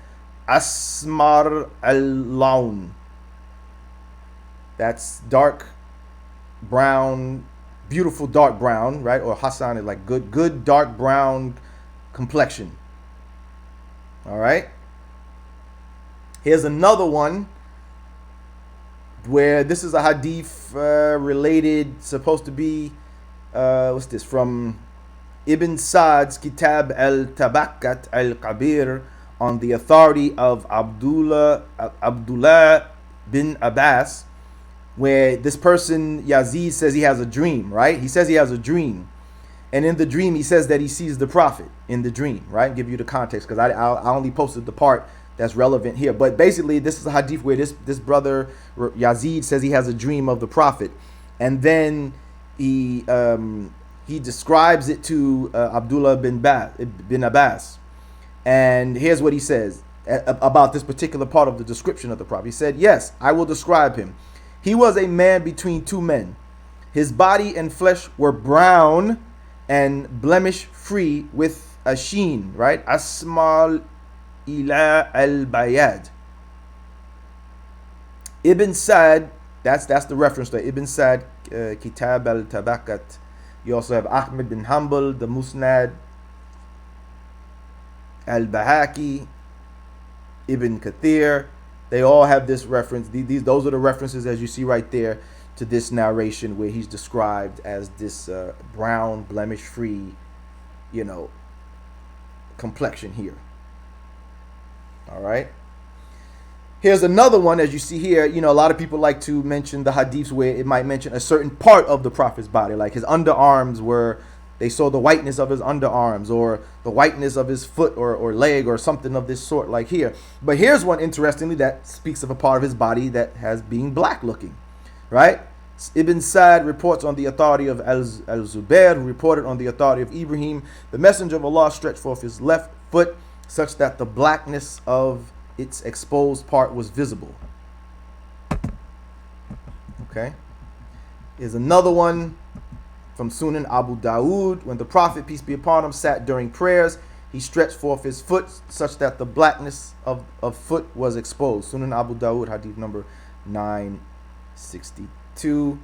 Asmar al-Laun. That's dark brown, beautiful dark brown, right? Or Hassan is like good dark brown complexion. All right. Here's another one where this is a hadith related, supposed to be what's this, from Ibn Sa'd's Kitab al-Tabakat al-Kabir, on the authority of Abdullah bin Abbas, where this person Yazid says he has a dream, right? He says he has a dream, and in the dream he says that he sees the prophet in the dream, right? Give you the context because I only posted the part that's relevant here, but basically this is a hadith where this brother Yazid says he has a dream of the prophet, and then he describes it to Abdullah bin Abbas. And here's what he says about this particular part of the description of the prophet. He said, yes, I will describe him. He was a man between two men. His body and flesh were brown and blemish free with a sheen, right? Asmal ila al-bayad. Ibn Sa'd, that's the reference to Ibn Sa'd, Kitab al-Tabakat. You also have Ahmed bin Hanbal, the Musnad, al-Bahaki, Ibn Kathir. They all have this reference. Those are the references, as you see right there, to this narration where he's described as this brown, blemish-free, complexion here. All right. Here's another one, as you see here. A lot of people like to mention the hadiths where it might mention a certain part of the prophet's body, like his underarms were They saw the whiteness of his underarms or the whiteness of his foot or leg or something of this sort like here. But here's one, interestingly, that speaks of a part of his body that has being black looking, right? Ibn Sa'd reports on the authority of Al-Zubair, who reported on the authority of Ibrahim, the messenger of Allah stretched forth his left foot such that the blackness of its exposed part was visible. Okay. Here's another one from Sunan Abu Dawood. When the Prophet, peace be upon him, sat during prayers, he stretched forth his foot such that the blackness of foot was exposed. Sunan Abu Dawood, hadith number 962.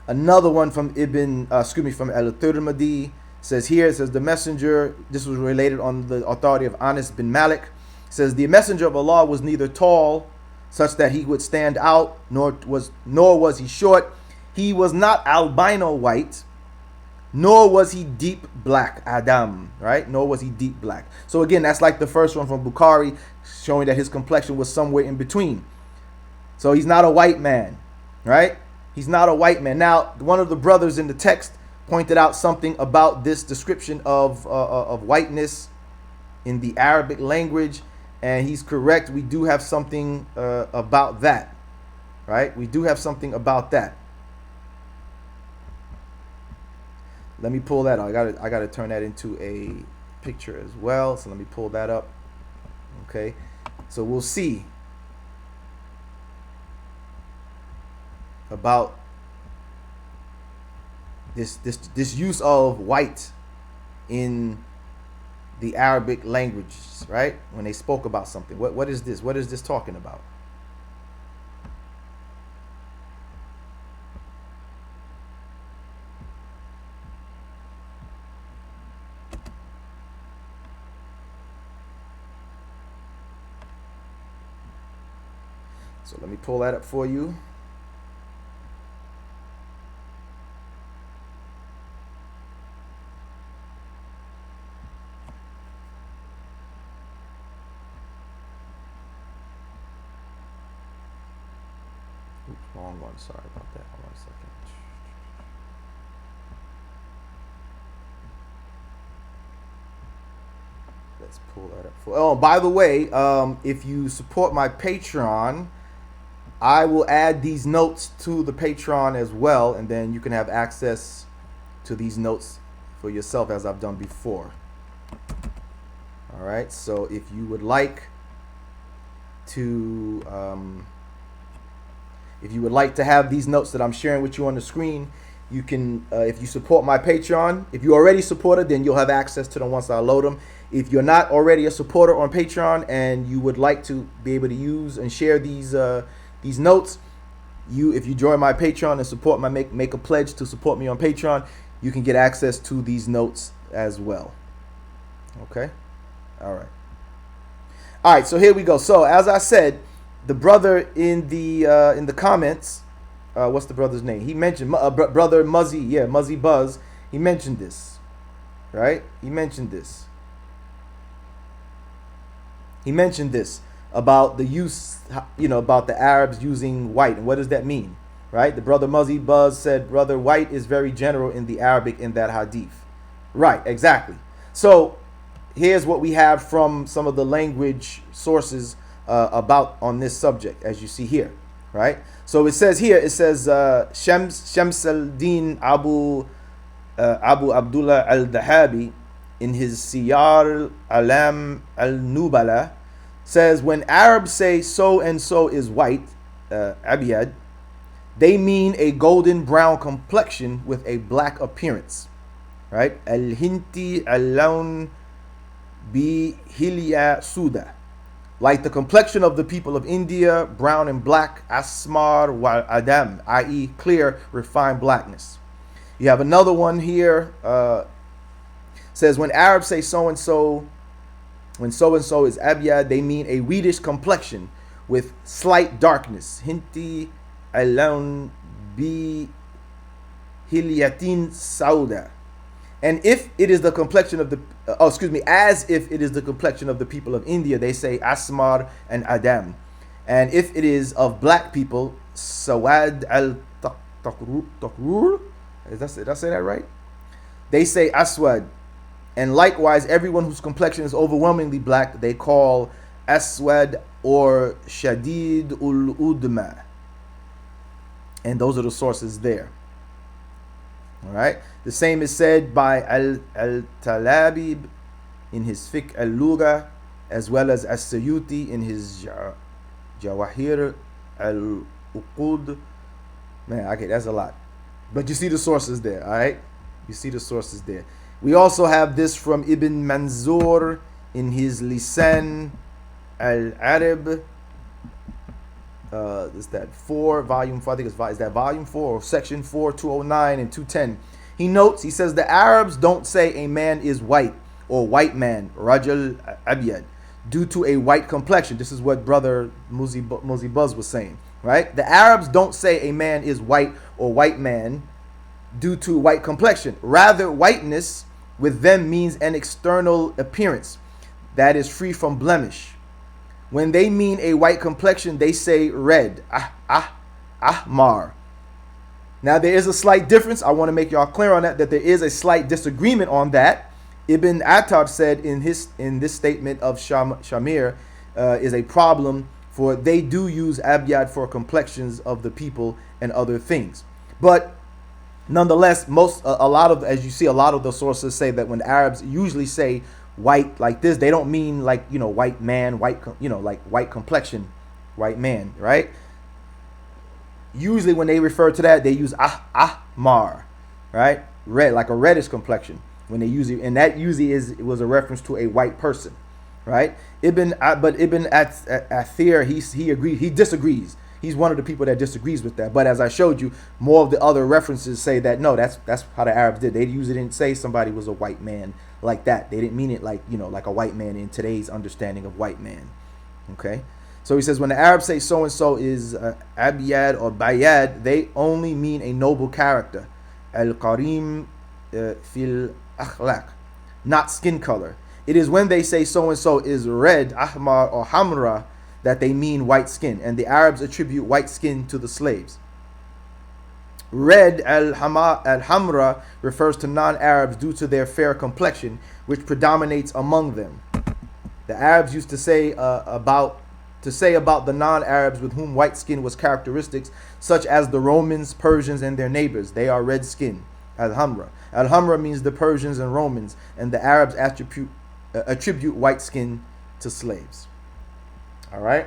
Another one from from Al-Tirmidhi says here, it says the messenger, this was related on the authority of Anas bin Malik, says the messenger of Allah was neither tall such that he would stand out, nor was he short. He was not albino white, nor was he deep black, Adam, right? Nor was he deep black. So again, that's like the first one from Bukhari, showing that his complexion was somewhere in between. So he's not a white man, right? He's not a white man. Now, one of the brothers in the text pointed out something about this description of whiteness in the Arabic language, and he's correct. We do have something about that, right? We do have something about that. Let me pull that up. I gotta turn that into a picture as well. So let me pull that up. Okay. So we'll see about this use of white in the Arabic languages, right? When they spoke about something. What is this? What is this talking about? So let me pull that up for you. Oops, wrong one. Sorry about that. Hold on a second. Let's pull that up for. Oh, by the way, if you support my Patreon, I will add these notes to the Patreon as well, and then you can have access to these notes for yourself as I've done before. All right, so if you would like to have these notes that I'm sharing with you on the screen, you can, if you support my Patreon. If you already supported, then you'll have access to them once I load them. If you're not already a supporter on Patreon and you would like to be able to use and share these notes, if you join my Patreon and support make a pledge to support me on Patreon, you can get access to these notes as well. Okay. All right, so here we go. So as I said, the brother in the comments, what's the brother's name? He mentioned brother Muzzy, Muzzy Buzz. He mentioned this, right? He mentioned this about the use, about the Arabs using white, and what does that mean, right? The brother Muzzy Buzz said, brother, white is very general in the Arabic in that hadith, right? Exactly. So here's what we have from some of the language sources about on this subject, as you see here, right? So it says here, Shams al-Din Abu Abdullah al-Dahabi in his Siyar Alam al-Nubala says, when Arabs say so and so is white, Abiyad, they mean a golden brown complexion with a black appearance, right? Al-Hinti al-Lawn bi Hilya Suda, like the complexion of the people of India, brown and black, Asmar wa Adam, i.e. clear, refined blackness. You have another one here, says when Arabs say so and so, when so and so is Abiyad, they mean a wheatish complexion with slight darkness. Hinti al-Lawn bi Hilyatin Sauda. And if it is the complexion of the, as if it is the complexion of the people of India, they say Asmar and Adam. And if it is of black people, Sawad al-Taqrur, did I say that right? they say aswad. And likewise, everyone whose complexion is overwhelmingly black, they call aswad or shadid ul udma. And those are the sources there. All right. The same is said by al-Talabib in his Fiqh al-Lugha, as well as as-Suyuti in his Jawahir al-Uqud. Man, okay, that's a lot. But you see the sources there, all right? You see the sources there. We also have this from Ibn Manzur in his Lisan al-Arab. Is that 4, volume 4? I think is that volume 4 or section 4, 209 and 210. He notes, he says, the Arabs don't say a man is white or white man, Rajul Abiyad, due to a white complexion. This is what Brother Muzi Buzz was saying, right? The Arabs don't say a man is white or white man due to white complexion. Rather, whiteness with them means an external appearance that is free from blemish. When they mean a white complexion, they say red, ahmar. Now there is a slight difference. I want to make y'all clear on that there is a slight disagreement on that. Ibn Attar said in this statement of Shamir is a problem, for they do use abyad for complexions of the people and other things. But nonetheless, a lot of, as you see, a lot of the sources say that when Arabs usually say white like this, they don't mean like, you know, white man, white, you know, like white complexion, white man, right? Usually when they refer to that, they use ahmar, right? Red, like a reddish complexion. When they use it, and that usually was a reference to a white person, right? Ibn Athir, he agrees, he disagrees. He's one of the people that disagrees with that. But as I showed you, more of the other references say that no, that's how the Arabs did. They usually didn't say somebody was a white man like that. They didn't mean it like, you know, like a white man in today's understanding of white man. Okay, so he says when the Arabs say so and so is abiyad or bayad, they only mean a noble character, al-karim fil akhlaq, not skin color. It is when they say so and so is red, ahmar or hamra, that they mean white skin, and the Arabs attribute white skin to the slaves. Red al-hamra refers to non-Arabs due to their fair complexion, which predominates among them. The Arabs used to say about the non-Arabs with whom white skin was characteristics, such as the Romans, Persians, and their neighbors. They are red skin. Al-hamra. Al-hamra means the Persians and Romans, and the Arabs attribute white skin to slaves. All right.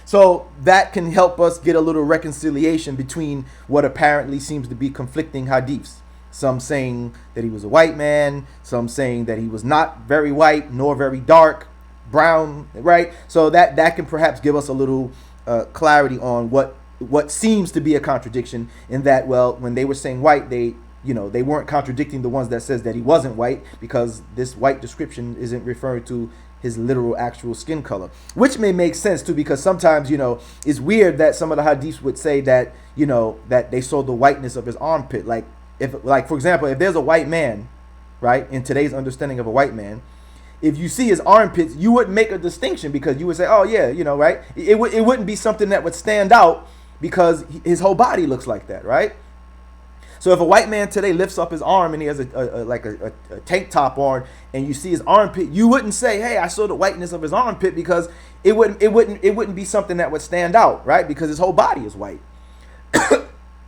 So that can help us get a little reconciliation between what apparently seems to be conflicting hadiths. Some saying that he was a white man, some saying that he was not very white nor very dark, brown, right? So that can perhaps give us a little clarity on what seems to be a contradiction, in that, well, when they were saying white, they weren't contradicting the ones that says that he wasn't white, because this white description isn't referring to his literal actual skin color, which may make sense too, because sometimes, you know, it's weird that some of the hadiths would say that, you know, that they saw the whiteness of his armpit. Like, for example, if there's a white man, right, in today's understanding of a white man, if you see his armpits, you wouldn't make a distinction, because you would say, oh yeah, you know, right? It wouldn't be something that would stand out because his whole body looks like that, right? So if a white man today lifts up his arm and he has a tank top on, and you see his armpit, you wouldn't say, "Hey, I saw the whiteness of his armpit," because it wouldn't be something that would stand out, right? Because his whole body is white,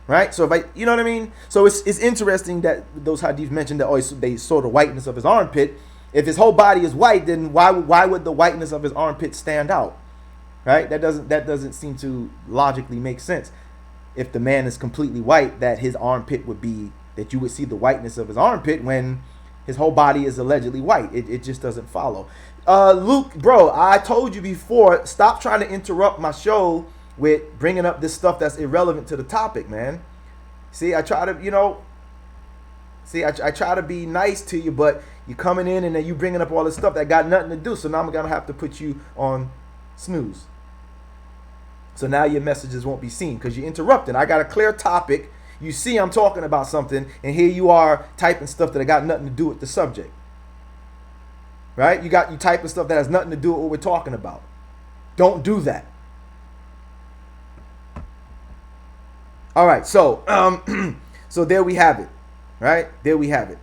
right? So you know what I mean? So it's interesting that those hadiths mentioned that they saw the whiteness of his armpit. If his whole body is white, then why would the whiteness of his armpit stand out, right? That doesn't seem to logically make sense. If the man is completely white, that his armpit would be, that you would see the whiteness of his armpit when his whole body is allegedly white. It just doesn't follow. Luke, bro, I told you before, stop trying to interrupt my show with bringing up this stuff that's irrelevant to the topic, man. See, I try to, you know, I try to be nice to you, but you coming in and then you bringing up all this stuff that got nothing to do. So now I'm going to have to put you on snooze. So now your messages won't be seen because you're interrupting. I got a clear topic. You see I'm talking about something, and here you are typing stuff that got nothing to do with the subject. Right? You typing stuff that has nothing to do with what we're talking about. Don't do that. All right, so so there we have it. Right? There we have it.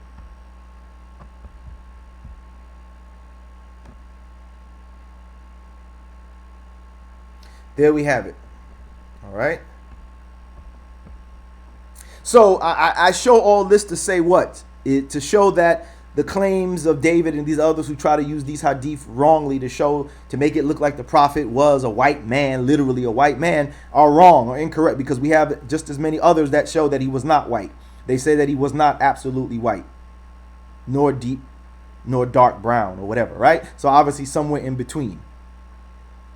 There we have it. All right. So I show all this to say what? To show that the claims of David and these others who try to use these hadith wrongly to make it look like the prophet was a white man, literally a white man, are wrong or incorrect, because we have just as many others that show that he was not white. They say that he was not absolutely white, nor deep, nor dark brown or whatever, right? So obviously somewhere in between.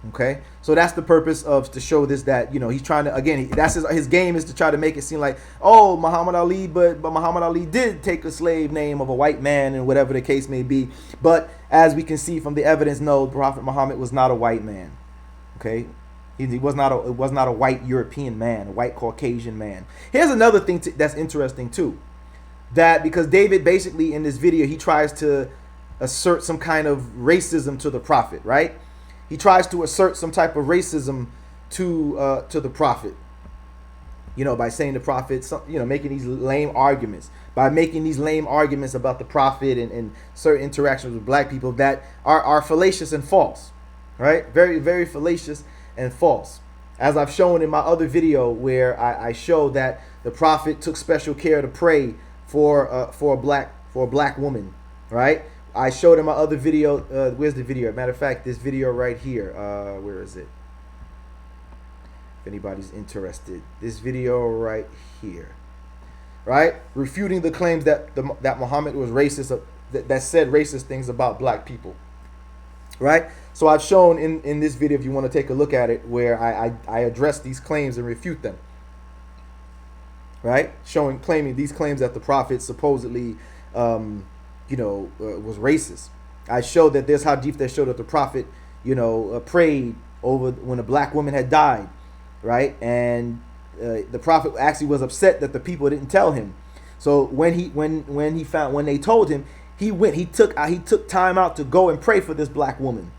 Okay, so that's the purpose of to show this, that, you know, he's trying to, again, that's his game is to try to make it seem like, oh, Muhammad Ali, but Muhammad Ali did take a slave name of a white man and whatever the case may be. But as we can see from the evidence, no, Prophet Muhammad was not a white man. Okay, he was not a white European man, a white Caucasian man. Here's another thing that's interesting too, that because David basically in this video he tries to assert some kind of racism to the prophet, right? He tries to assert some type of racism to the prophet, you know, by saying the prophet, you know, making these lame arguments, about the prophet and certain interactions with black people that are fallacious and false, right? Very, very fallacious and false. As I've shown in my other video where I show that the prophet took special care to pray for a black woman, right? I showed in my other video, where's the video? Matter of fact, this video right here, where is it? If anybody's interested, this video right here, right? Refuting the claims that that Muhammad was racist, that said racist things about black people, right? So I've shown in this video, if you want to take a look at it, where I address these claims and refute them, right? Claiming these claims that the prophet supposedly was racist. I showed that there's hadith that showed that the prophet, prayed over when a black woman had died, right? And the prophet actually was upset that the people didn't tell him. So when they told him, he took time out to go and pray for this black woman.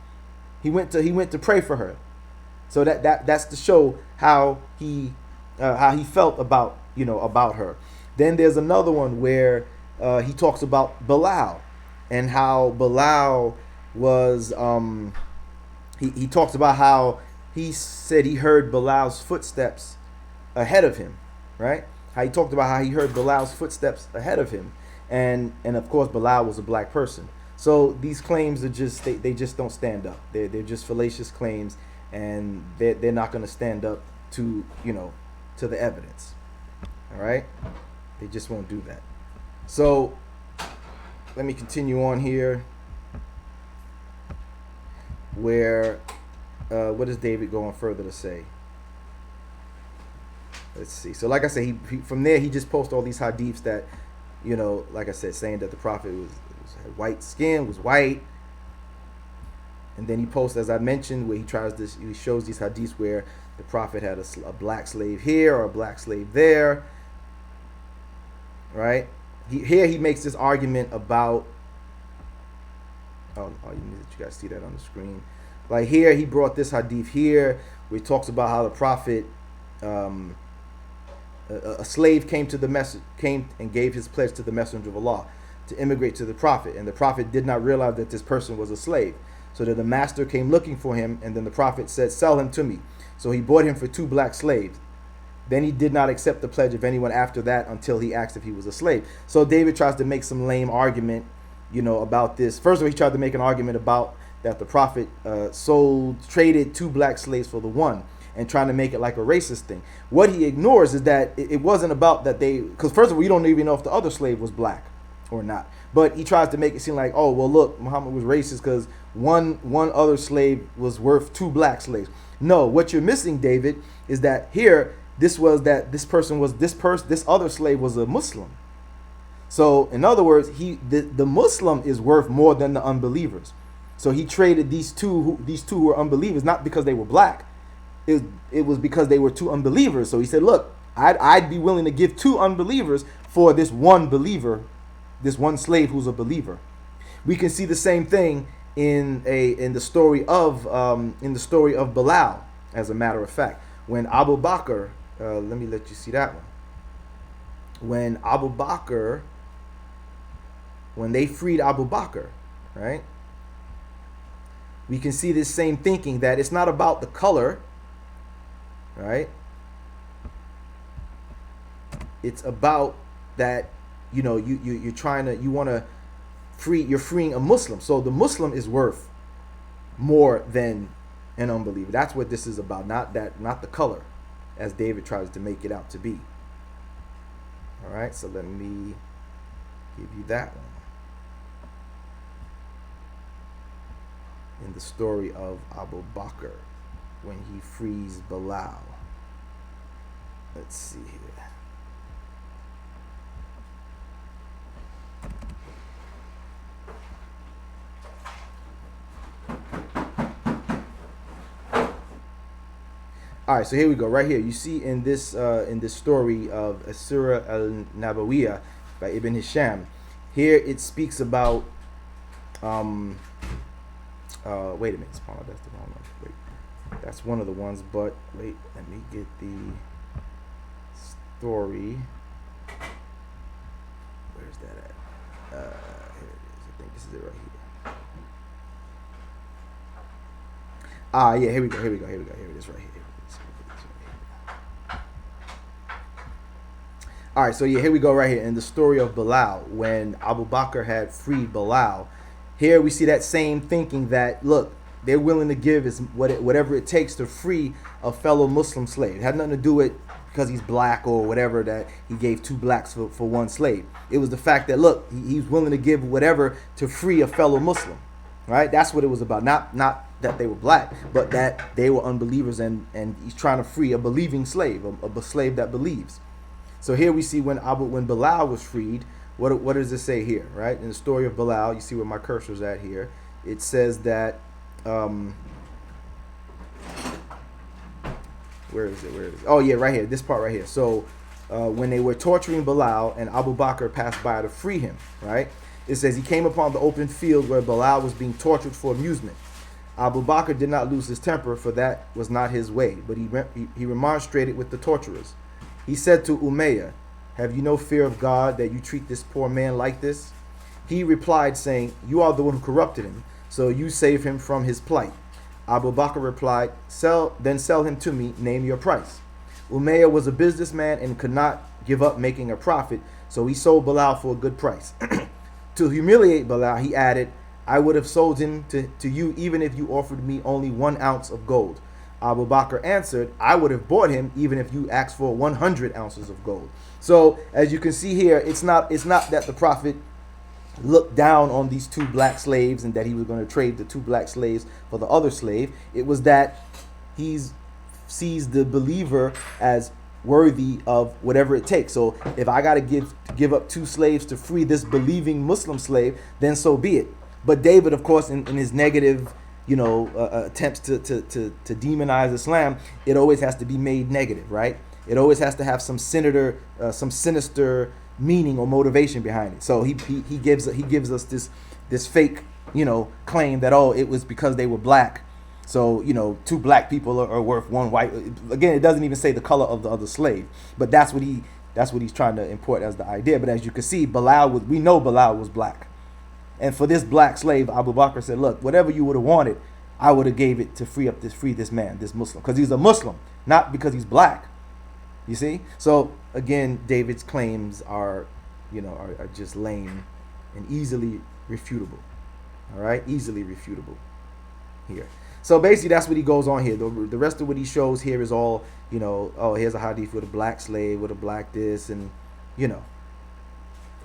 He went to pray for her. So that's to show how he felt about her. Then there's another one where he talks about Bilal and how Bilal was he talks about how he said he heard Bilal's footsteps ahead of him, right? How he talked about how he heard Bilal's footsteps ahead of him, and of course Bilal was a black person. So these claims are just they just don't stand up. They're just fallacious claims, and they're not going to stand up to to the evidence. All right, they just won't do that. So let me continue on here. Where what is David going further to say? Let's see. So like I said, he from there he just posts all these hadiths that, like I said, saying that the prophet had white skin, was white. And then he posts, as I mentioned, where he shows these hadiths where the prophet had a black slave here or a black slave there, right? Here he makes this argument about, you guys see that on the screen. Like here, he brought this hadith here where he talks about how the prophet, a slave came and gave his pledge to the messenger of Allah to immigrate to the prophet, and the prophet did not realize that this person was a slave. So that the master came looking for him, and then the prophet said, "Sell him to me." So he bought him for 2 black slaves. Then he did not accept the pledge of anyone after that until he asked if he was a slave. So David tries to make some lame argument, about this. First of all, he tried to make an argument about that the prophet traded 2 black slaves for the one, and trying to make it like a racist thing. What he ignores is that it wasn't about that because first of all, you don't even know if the other slave was black or not. But he tries to make it seem like, oh, well, look, Muhammad was racist because one other slave was worth 2 black slaves. No, what you're missing, David, is that here, this other slave was a Muslim. So in other words, the Muslim is worth more than the unbelievers. So he traded these two who were unbelievers, not because they were black. It was because they were 2 unbelievers. So he said, look, I'd be willing to give 2 unbelievers for this one believer, this one slave who's a believer. We can see the same thing in the story of Bilal. As a matter of fact, when Abu Bakr, let me let you see that one. When Abu Bakr when they freed Abu Bakr, right? We can see this same thinking that it's not about the color, right? It's about that, you know, you're trying to, you want to you're freeing a Muslim. So the Muslim is worth more than an unbeliever. That's what this is about, not the color, as David tries to make it out to be. All right, so let me give you that one. In the story of Abu Bakr, when he frees Bilal. Let's see here. All right, so here we go. Right here, you see in this story of Asura al-Nabawiyah by Ibn Hisham, here it speaks about wait a minute, that's the wrong one. Wait, that's one of the ones, but wait, let me get the story. Where's that at? Here it is. I think this is it right here. Yeah, here we go. Here it is right here. All right, so yeah, here we go right here in the story of Bilal, when Abu Bakr had freed Bilal. Here we see that same thinking that, look, they're willing to give whatever it takes to free a fellow Muslim slave. It had nothing to do with because he's black or whatever, that he gave 2 blacks for 1 slave. It was the fact that, look, he's willing to give whatever to free a fellow Muslim, right? That's what it was about. Not that they were black, but that they were unbelievers, and he's trying to free a believing slave, a slave that believes. So here we see when Bilal was freed, what does it say here, right? In the story of Bilal, you see where my cursor's at here. It says that, where is it? Oh yeah, right here, this part right here. So when they were torturing Bilal and Abu Bakr passed by to free him, right? It says he came upon the open field where Bilal was being tortured for amusement. Abu Bakr did not lose his temper, for that was not his way, but he remonstrated with the torturers. He said to Umayyah, "Have you no fear of God that you treat this poor man like this?" He replied, saying, "You are the one who corrupted him, so you save him from his plight." Abu Bakr replied, Then sell him to me, name your price." Umayyah was a businessman and could not give up making a profit, so he sold Bilal for a good price. To humiliate Bilal, he added, "I would have sold him to you even if you offered me only 1 ounce of gold." Abu Bakr answered, "I would have bought him even if you asked for 100 ounces of gold." So as you can see here, it's not that the Prophet looked down on these 2 black slaves and that he was going to trade the 2 black slaves for the other slave. It was that he sees the believer as worthy of whatever it takes. So if I got to give up 2 slaves to free this believing Muslim slave, then so be it. But David, of course, in his negative, attempts to demonize Islam, it always has to be made negative, right? It always has to have some sinister meaning or motivation behind it. So he gives us this fake, claim that, oh, it was because they were black, so 2 black people are worth 1 white. Again, it doesn't even say the color of the other slave, but that's what he's trying to import as the idea. But as you can see, we know Bilal was black. And for this black slave, Abu Bakr said, "Look, whatever you would have wanted, I would have gave it to free this man, this Muslim, because he's a Muslim, not because he's black." You see? So again, David's claims are just lame and easily refutable. All right, easily refutable here. So basically, that's what he goes on here. The rest of what he shows here is all, oh, here's a hadith with a black slave, with a black this, and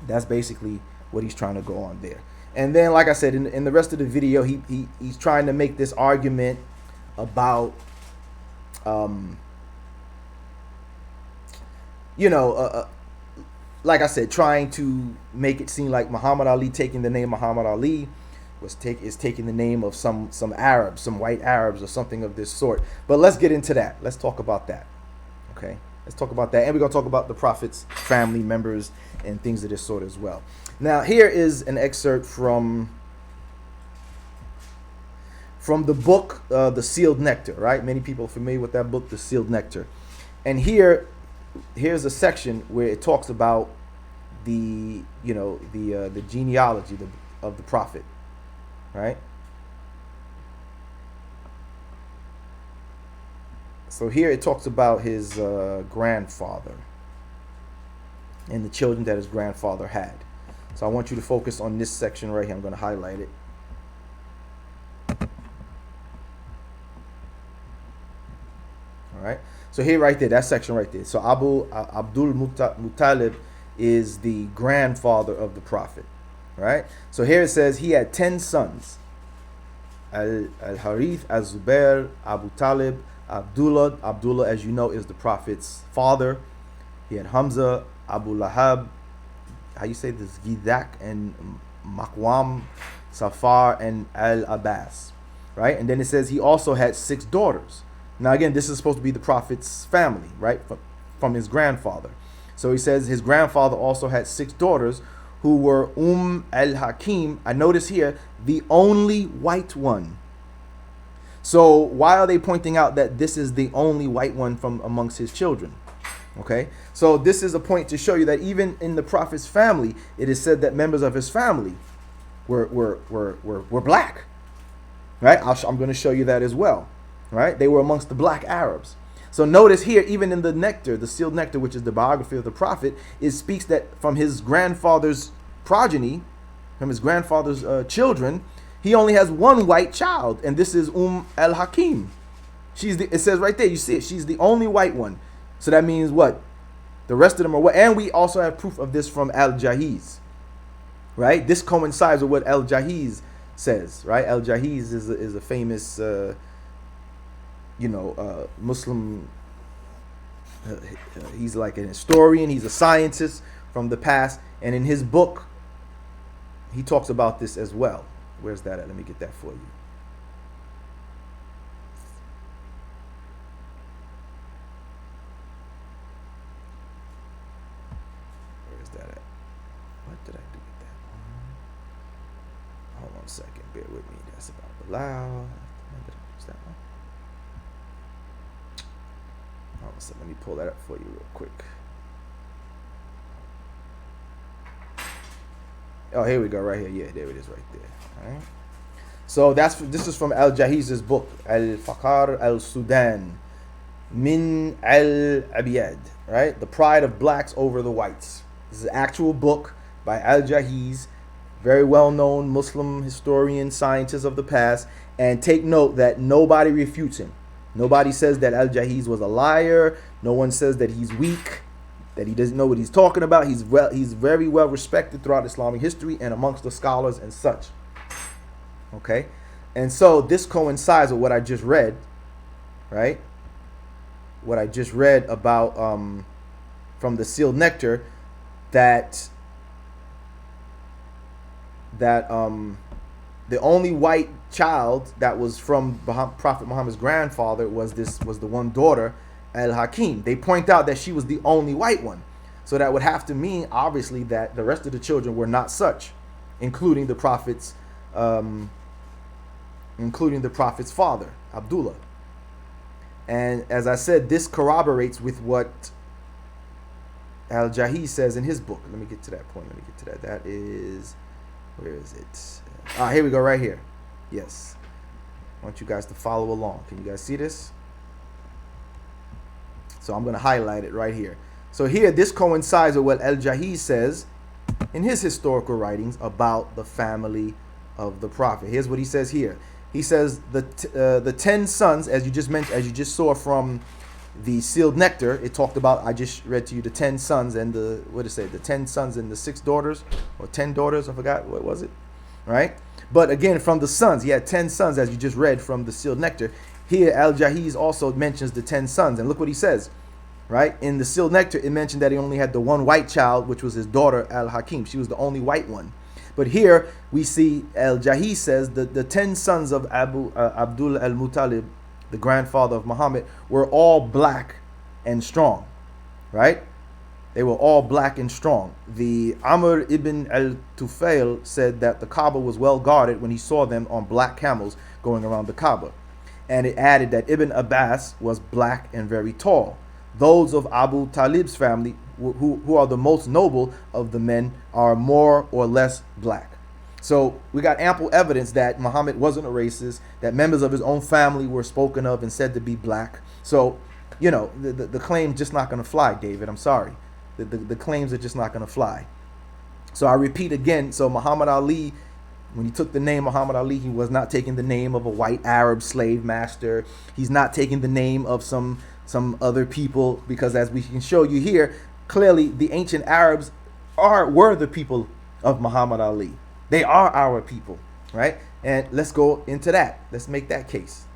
that's basically what he's trying to go on there. And then, like I said, in the rest of the video, he's trying to make this argument about, like I said, trying to make it seem like Muhammad Ali taking the name Muhammad Ali is taking the name of some Arabs, some white Arabs or something of this sort. But let's get into that. Let's talk about that. Okay, let's talk about that, and we're gonna talk about the Prophet's family members and things of this sort as well. Now, here is an excerpt from the book, The Sealed Nectar, right? Many people are familiar with that book, The Sealed Nectar. And here's a section where it talks about the the genealogy of the prophet, right? So here it talks about his grandfather and the children that his grandfather had. So I want you to focus on this section right here. I'm going to highlight it. All right. So here, right there, that section right there. So Abdul Muttalib is the grandfather of the prophet, right? So here it says he had 10 sons. Al-Harith, Al-Zubair, Abu Talib, Abdullah. Abdullah, as you know, is the prophet's father. He had Hamza, Abu Lahab, how you say this, Gidak, and Makwam, Safar, and Al-Abbas, right? And then it says he also had 6 daughters. Now again, this is supposed to be the prophet's family, right? From his grandfather. So he says his grandfather also had 6 daughters who were al-Hakim. I notice here, the only white one. So why are they pointing out that this is the only white one from amongst his children? Okay, so this is a point to show you that even in the prophet's family, it is said that members of his family were black, right? I'm going to show you that as well, right? They were amongst the black Arabs. So notice here, even in the nectar, the sealed nectar, which is the biography of the prophet, it speaks that from his grandfather's progeny, from his grandfather's children, he only has one white child, and this is al-Hakim. It says right there, you see it, she's the only white one. So that means what? The rest of them are what? And we also have proof of this from Al-Jahiz, right? This coincides with what Al-Jahiz says, right? Al-Jahiz is a famous, Muslim. He's like an historian. He's a scientist from the past, and in his book, he talks about this as well. Where's that at? Let me get that for you. Second, bear with me. That's about Bilal. Is that one? Hold on a second. Let me pull that up for you real quick. Oh, here we go. Right here. Yeah, there it is right there. All right. So this is from Al-Jahiz's book, Al-Faqar Al-Sudan, Min Al-Abiyad, right? The Pride of Blacks Over the Whites. This is an actual book by Al-Jahiz, very well-known Muslim historian, scientist of the past. And take note that nobody refutes him. Nobody says that Al-Jahiz was a liar. No one says that he's weak, that he doesn't know what he's talking about. He's very well respected throughout Islamic history and amongst the scholars and such. Okay? And so this coincides with what I just read, right? What I just read about from the sealed nectar, that the only white child that was from Prophet Muhammad's grandfather was the one daughter, Al-Hakim. They point out that she was the only white one. So that would have to mean, obviously, that the rest of the children were not such, including the prophet's father, Abdullah. And as I said, this corroborates with what Al-Jahiz says in his book. Let me get to that point. That is... Where is it? Here we go, right here. Yes. I want you guys to follow along. Can you guys see this? So I'm going to highlight it right here. So here, this coincides with what Al-Jahiz says in his historical writings about the family of the prophet. Here's what he says here. He says the 10 sons, as you just mentioned, as you just saw from the sealed nectar, it talked about, I just read to you the 10 sons and the 10 sons and the 6 daughters, or 10 daughters, I forgot, what was it, right? But again, from the sons, he had 10 sons, as you just read from the sealed nectar. Here, Al-Jahiz also mentions the 10 sons, and look what he says, right? In the sealed nectar, it mentioned that he only had the one white child, which was his daughter, Al-Hakim. She was the only white one. But here, we see Al-Jahiz says the 10 sons of Abdul al-Muttalib, the grandfather of Muhammad, were all black and strong, right? They were all black and strong. The Amr ibn al-Tufail said that the Kaaba was well guarded when he saw them on black camels going around the Kaaba. And it added that Ibn Abbas was black and very tall. Those of Abu Talib's family who are the most noble of the men are more or less black. So we got ample evidence that Muhammad wasn't a racist, that members of his own family were spoken of and said to be black. So, you know, the claim's just not going to fly, David. I'm sorry. The claims are just not going to fly. So I repeat again, so Muhammad Ali, when he took the name Muhammad Ali, he was not taking the name of a white Arab slave master. He's not taking the name of some other people, because as we can show you here, clearly the ancient Arabs were the people of Muhammad Ali. They are our people, right? And let's go into that. Let's make that case.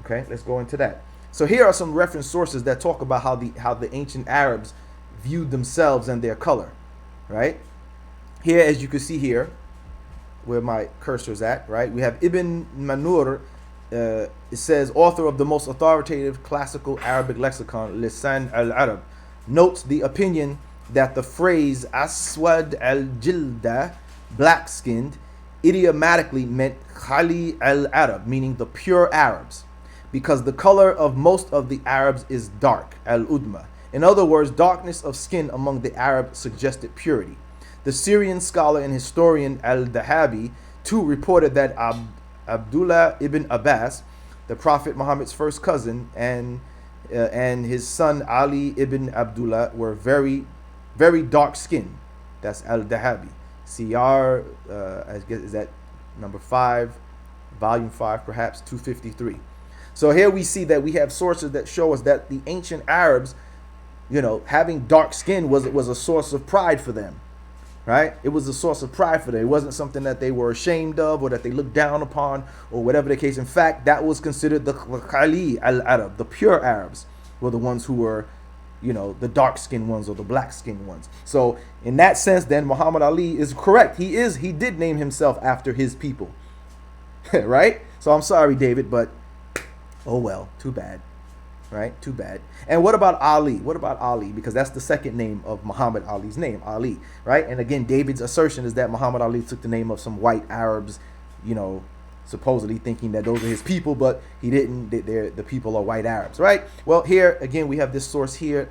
Okay, let's go into that. So here are some reference sources that talk about how the ancient Arabs viewed themselves and their color, right? Here, as you can see here, where my cursor's at, right? We have Ibn Manur. It says, author of the most authoritative classical Arabic lexicon, Lisan al-Arab, notes the opinion that the phrase Aswad al-Jilda, black-skinned, idiomatically meant Khali al-Arab, meaning the pure Arabs, because the color of most of the Arabs is dark, al-Udma. In other words, darkness of skin among the Arabs suggested purity. The Syrian scholar and historian al-Dahabi too reported that Abdullah ibn Abbas, the Prophet Muhammad's first cousin, and his son Ali ibn Abdullah were very, very dark skinned. That's al-Dahabi. CR, I guess, is that number 5, volume 5, perhaps 253. So here we see that we have sources that show us that the ancient Arabs, you know, having dark skin was a source of pride for them, right? It was a source of pride for them. It wasn't something that they were ashamed of or that they looked down upon or whatever the case. In fact, that was considered the Khali al-Arab, the pure Arabs were the ones who were, you know, the dark-skinned ones or the black-skinned ones. So in that sense, then Muhammad Ali is correct. He did name himself after his people, right? So I'm sorry, David, but oh well, too bad, right? Too bad. And what about Ali? What about Ali? Because that's the second name of Muhammad Ali's name, Ali, right? And again, David's assertion is that Muhammad Ali took the name of some white Arabs, you know, supposedly thinking that those are his people, but he didn't. The people are white Arabs, right? Well, here again we have this source here,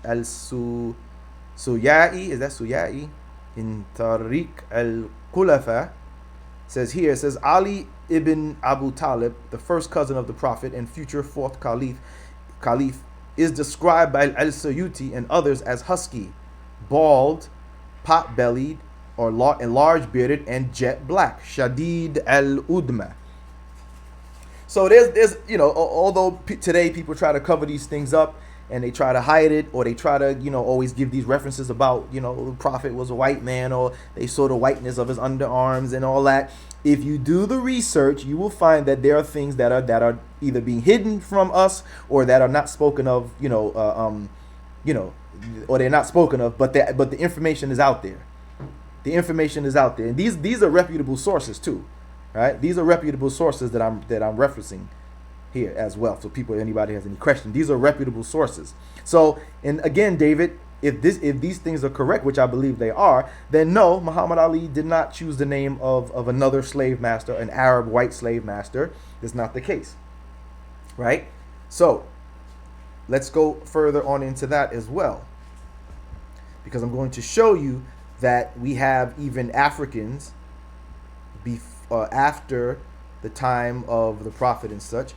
Suyai. Is that Suyai? In Tariq al-Khulafa says here, it says Ali ibn Abu Talib, the first cousin of the Prophet and future fourth caliph, is described by al-Suyuti and others as husky, bald, pot-bellied, or large bearded, and jet black, Shadid al-Udma. So there's you know, although today people try to cover these things up and they try to hide it, or they try to, you know, always give these references about, you know, the Prophet was a white man, or they saw the whiteness of his underarms and all that. If you do the research, you will find that there are things that are either being hidden from us or that are not spoken of, you know, or they're not spoken of, but the information is out there. The information is out there, and these are reputable sources too, right? These are reputable sources that I'm referencing here as well. So people, anybody has any question, these are reputable sources. So, and again, David, if these things are correct, which I believe they are, then no, Muhammad Ali did not choose the name of another slave master, an Arab white slave master. That's not the case, right? So let's go further on into that as well, because I'm going to show you that we have even Africans after the time of the Prophet and such,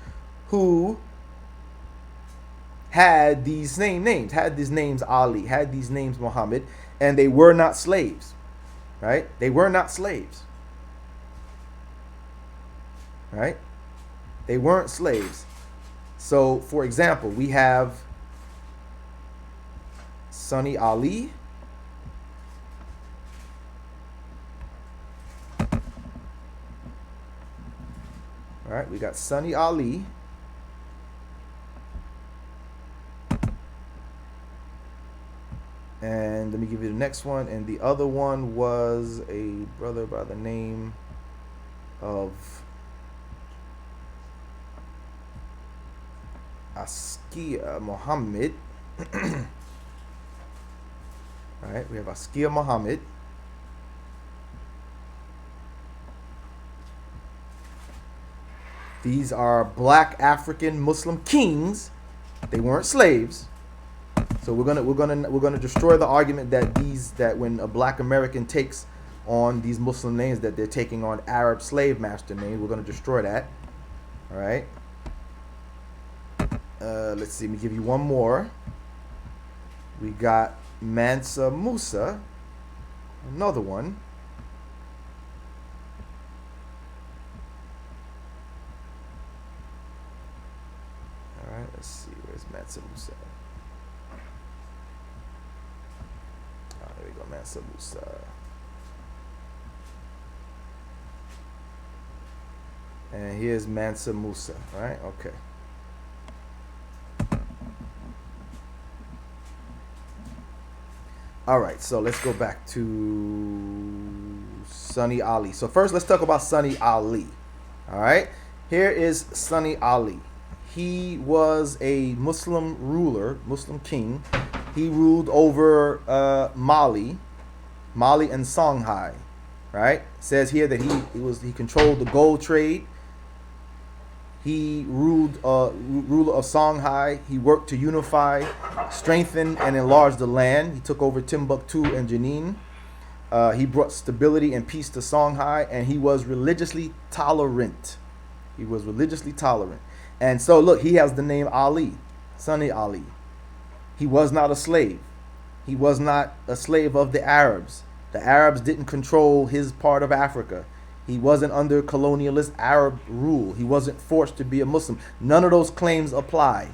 who had these same names, had these names Ali, had these names Muhammad, and they were not slaves, right? They were not slaves, right? They weren't slaves. So, for example, we have Sunni Ali. All right, we got Sunni Ali. And let me give you the next one. And the other one was a brother by the name of Askia Muhammad. All right, we have Askia Muhammad. These are black African Muslim kings. They weren't slaves. So we're gonna destroy the argument that when a black American takes on these Muslim names, that they're taking on Arab slave master names. We're gonna destroy that. All right. Let's see. Let me give you one more. We got Mansa Musa, another one. All right. Let's see. Where's Mansa Musa? Oh, there we go. Mansa Musa. And here's Mansa Musa. All right. Okay. All right, so let's go back to Sunni Ali. So first, let's talk about Sunni Ali. All right, here is Sunni Ali. He was a Muslim ruler, Muslim king. He ruled over Mali and Songhai. Right? It says here that he controlled the gold trade. He ruled ruler of Songhai. He worked to unify, strengthen, and enlarge the land. He took over Timbuktu and Jenin. He brought stability and peace to Songhai, and he was religiously tolerant. He was religiously tolerant. And so, look, he has the name Ali, Sunni Ali. He was not a slave. He was not a slave of the Arabs. The Arabs didn't control his part of Africa. He wasn't under colonialist Arab rule. He wasn't forced to be a Muslim. None of those claims apply.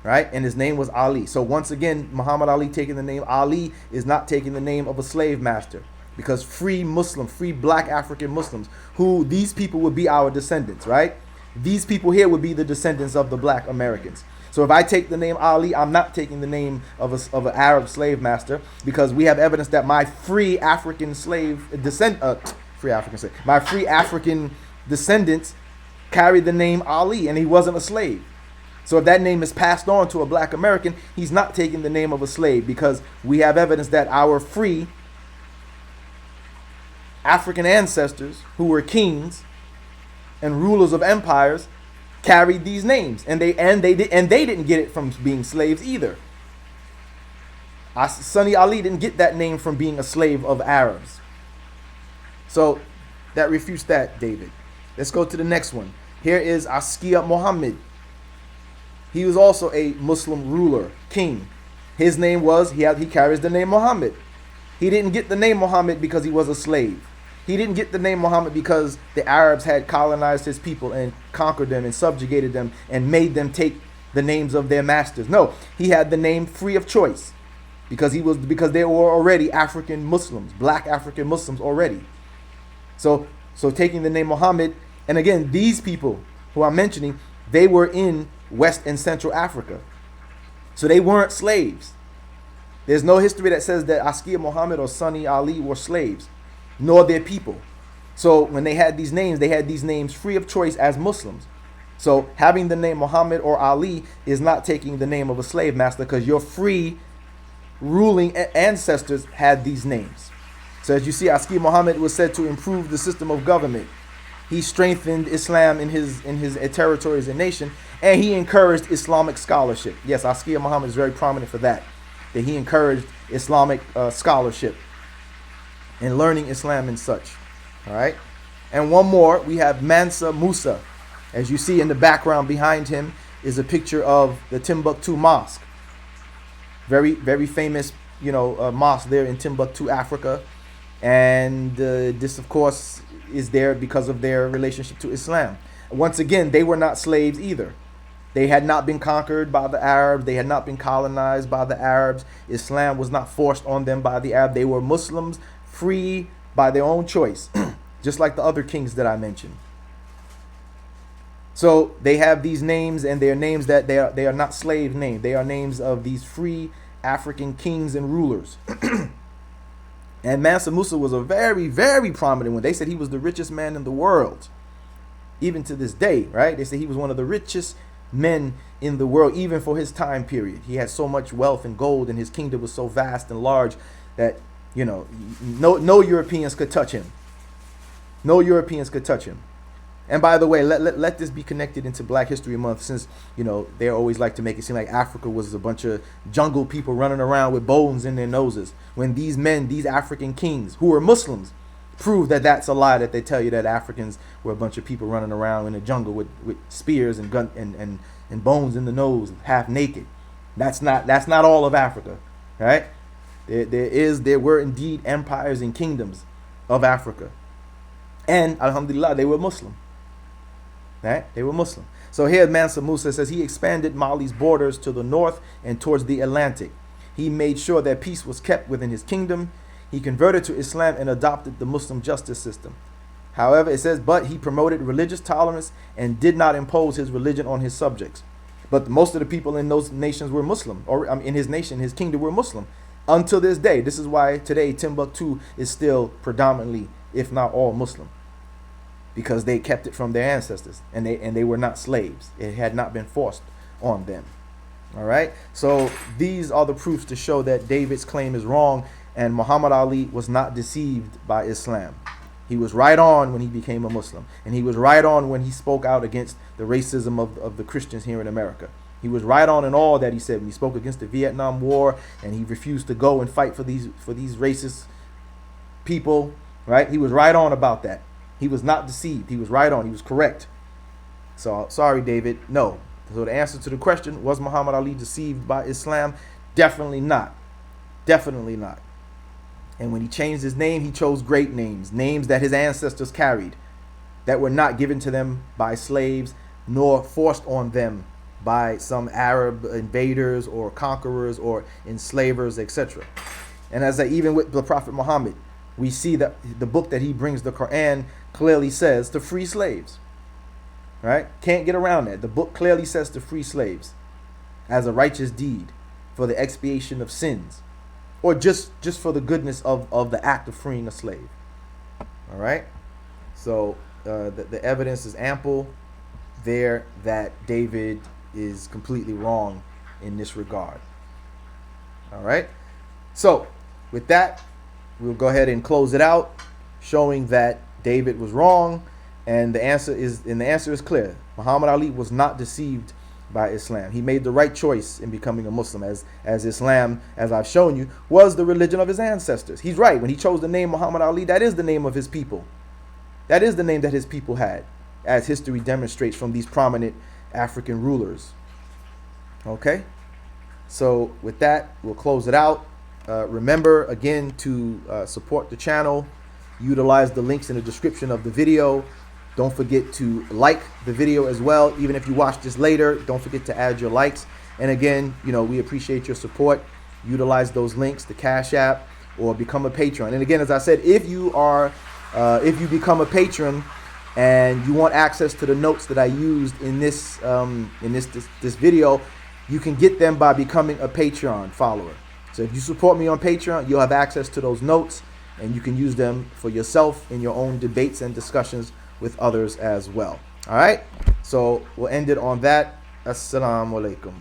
Right? And his name was Ali. So once again, Muhammad Ali taking the name Ali is not taking the name of a slave master. Because free Muslim, free black African Muslims, who these people would be our descendants, right? These people here would be the descendants of the black Americans. So if I take the name Ali, I'm not taking the name of an Arab slave master, because we have evidence that my free African slave my free African descendants carried the name Ali, and he wasn't a slave. So if that name is passed on to a black American, he's not taking the name of a slave, because we have evidence that our free African ancestors, who were kings and rulers of empires, carried these names, and they didn't get it from being slaves either. Sunni Ali didn't get that name from being a slave of Arabs. So that refutes that, David. Let's go to the next one. Here is Askia Muhammad. He was also a Muslim ruler, king. His name was, he carries the name Muhammad. He didn't get the name Muhammad because he was a slave. He didn't get the name Muhammad because the Arabs had colonized his people and conquered them and subjugated them and made them take the names of their masters. No, he had the name free of choice because they were already African Muslims, black African Muslims already. So taking the name Muhammad, and again, these people who I'm mentioning, they were in West and Central Africa. So they weren't slaves. There's no history that says that Askia Muhammad or Sunni Ali were slaves, nor their people. So when they had these names free of choice as Muslims. So having the name Muhammad or Ali is not taking the name of a slave master, because your free ruling ancestors had these names. So as you see, Askia Muhammad was said to improve the system of government. He strengthened Islam in his territories and nation, and he encouraged Islamic scholarship. Yes, Askia Muhammad is very prominent for that he encouraged Islamic scholarship and learning Islam and such. All right. And one more, we have Mansa Musa. As you see in the background behind him is a picture of the Timbuktu Mosque. Very, very famous, mosque there in Timbuktu, Africa. And this, of course, is there because of their relationship to Islam. Once again, they were not slaves either. They had not been conquered by the Arabs. They had not been colonized by the Arabs. Islam was not forced on them by the Arabs. They were Muslims, free by their own choice, just like the other kings that I mentioned. So they have these names, and they are names that they are not slave names. They are names of these free African kings and rulers. And Mansa Musa was a very, very prominent one. They said he was the richest man in the world, even to this day, right? They say he was one of the richest men in the world, even for his time period. He had so much wealth and gold, and his kingdom was so vast and large that, no Europeans could touch him. No Europeans could touch him. And by the way, let this be connected into Black History Month, since, you know, they always like to make it seem like Africa was a bunch of jungle people running around with bones in their noses, when these men, these African kings who were Muslims, prove that that's a lie, that they tell you that Africans were a bunch of people running around in the jungle with spears and gun and bones in the nose, half naked. That's not all of Africa, right? There were indeed empires and kingdoms of Africa, and alhamdulillah, they were Muslim. Right? They were Muslim. So here Mansa Musa says he expanded Mali's borders to the north and towards the Atlantic. He made sure that peace was kept within his kingdom. He converted to Islam and adopted the Muslim justice system. However, it says, but he promoted religious tolerance and did not impose his religion on his subjects. But most of the people in those nations were Muslim, or in his nation, his kingdom, were Muslim until this day. This is why today Timbuktu is still predominantly, if not all, Muslim, because they kept it from their ancestors, and they were not slaves. It had not been forced on them. All right. So these are the proofs to show that David's claim is wrong, and Muhammad Ali was not deceived by Islam. He was right on when he became a Muslim, and he was right on when he spoke out against the racism of the Christians here in America. He was right on in all that he said when he spoke against the Vietnam War, and he refused to go and fight for these racist people. Right. He was right on about that. He was not deceived. He was right on. He was correct. So sorry, David. No. So the answer to the question, was Muhammad Ali deceived by Islam? Definitely not. Definitely not. And when he changed his name, he chose great names, names that his ancestors carried, that were not given to them by slaves, nor forced on them by some Arab invaders or conquerors or enslavers, etc. And even with the Prophet Muhammad, we see that the book that he brings, the Quran, clearly says to free slaves. Right? Can't get around that. The book clearly says to free slaves as a righteous deed for the expiation of sins, or just for the goodness of the act of freeing a slave. All right? So the evidence is ample there that David is completely wrong in this regard. All right? So with that, we'll go ahead and close it out, showing that David was wrong, and the answer is clear. Muhammad Ali was not deceived by Islam. He made the right choice in becoming a Muslim, as Islam, as I've shown you, was the religion of his ancestors. He's right. When he chose the name Muhammad Ali, that is the name of his people. That is the name that his people had, as history demonstrates from these prominent African rulers. Okay? So with that, we'll close it out. Remember, again, to support the channel. Utilize the links in the description of the video. Don't forget to like the video as well. Even if you watch this later, don't forget to add your likes. And again, we appreciate your support. Utilize those links, the Cash App, or become a patron. And again, as I said, if you become a patron and you want access to the notes that I used in this video, you can get them by becoming a Patreon follower. So if you support me on Patreon, you'll have access to those notes, and you can use them for yourself in your own debates and discussions with others as well. All right? So we'll end it on that. Assalamu alaikum.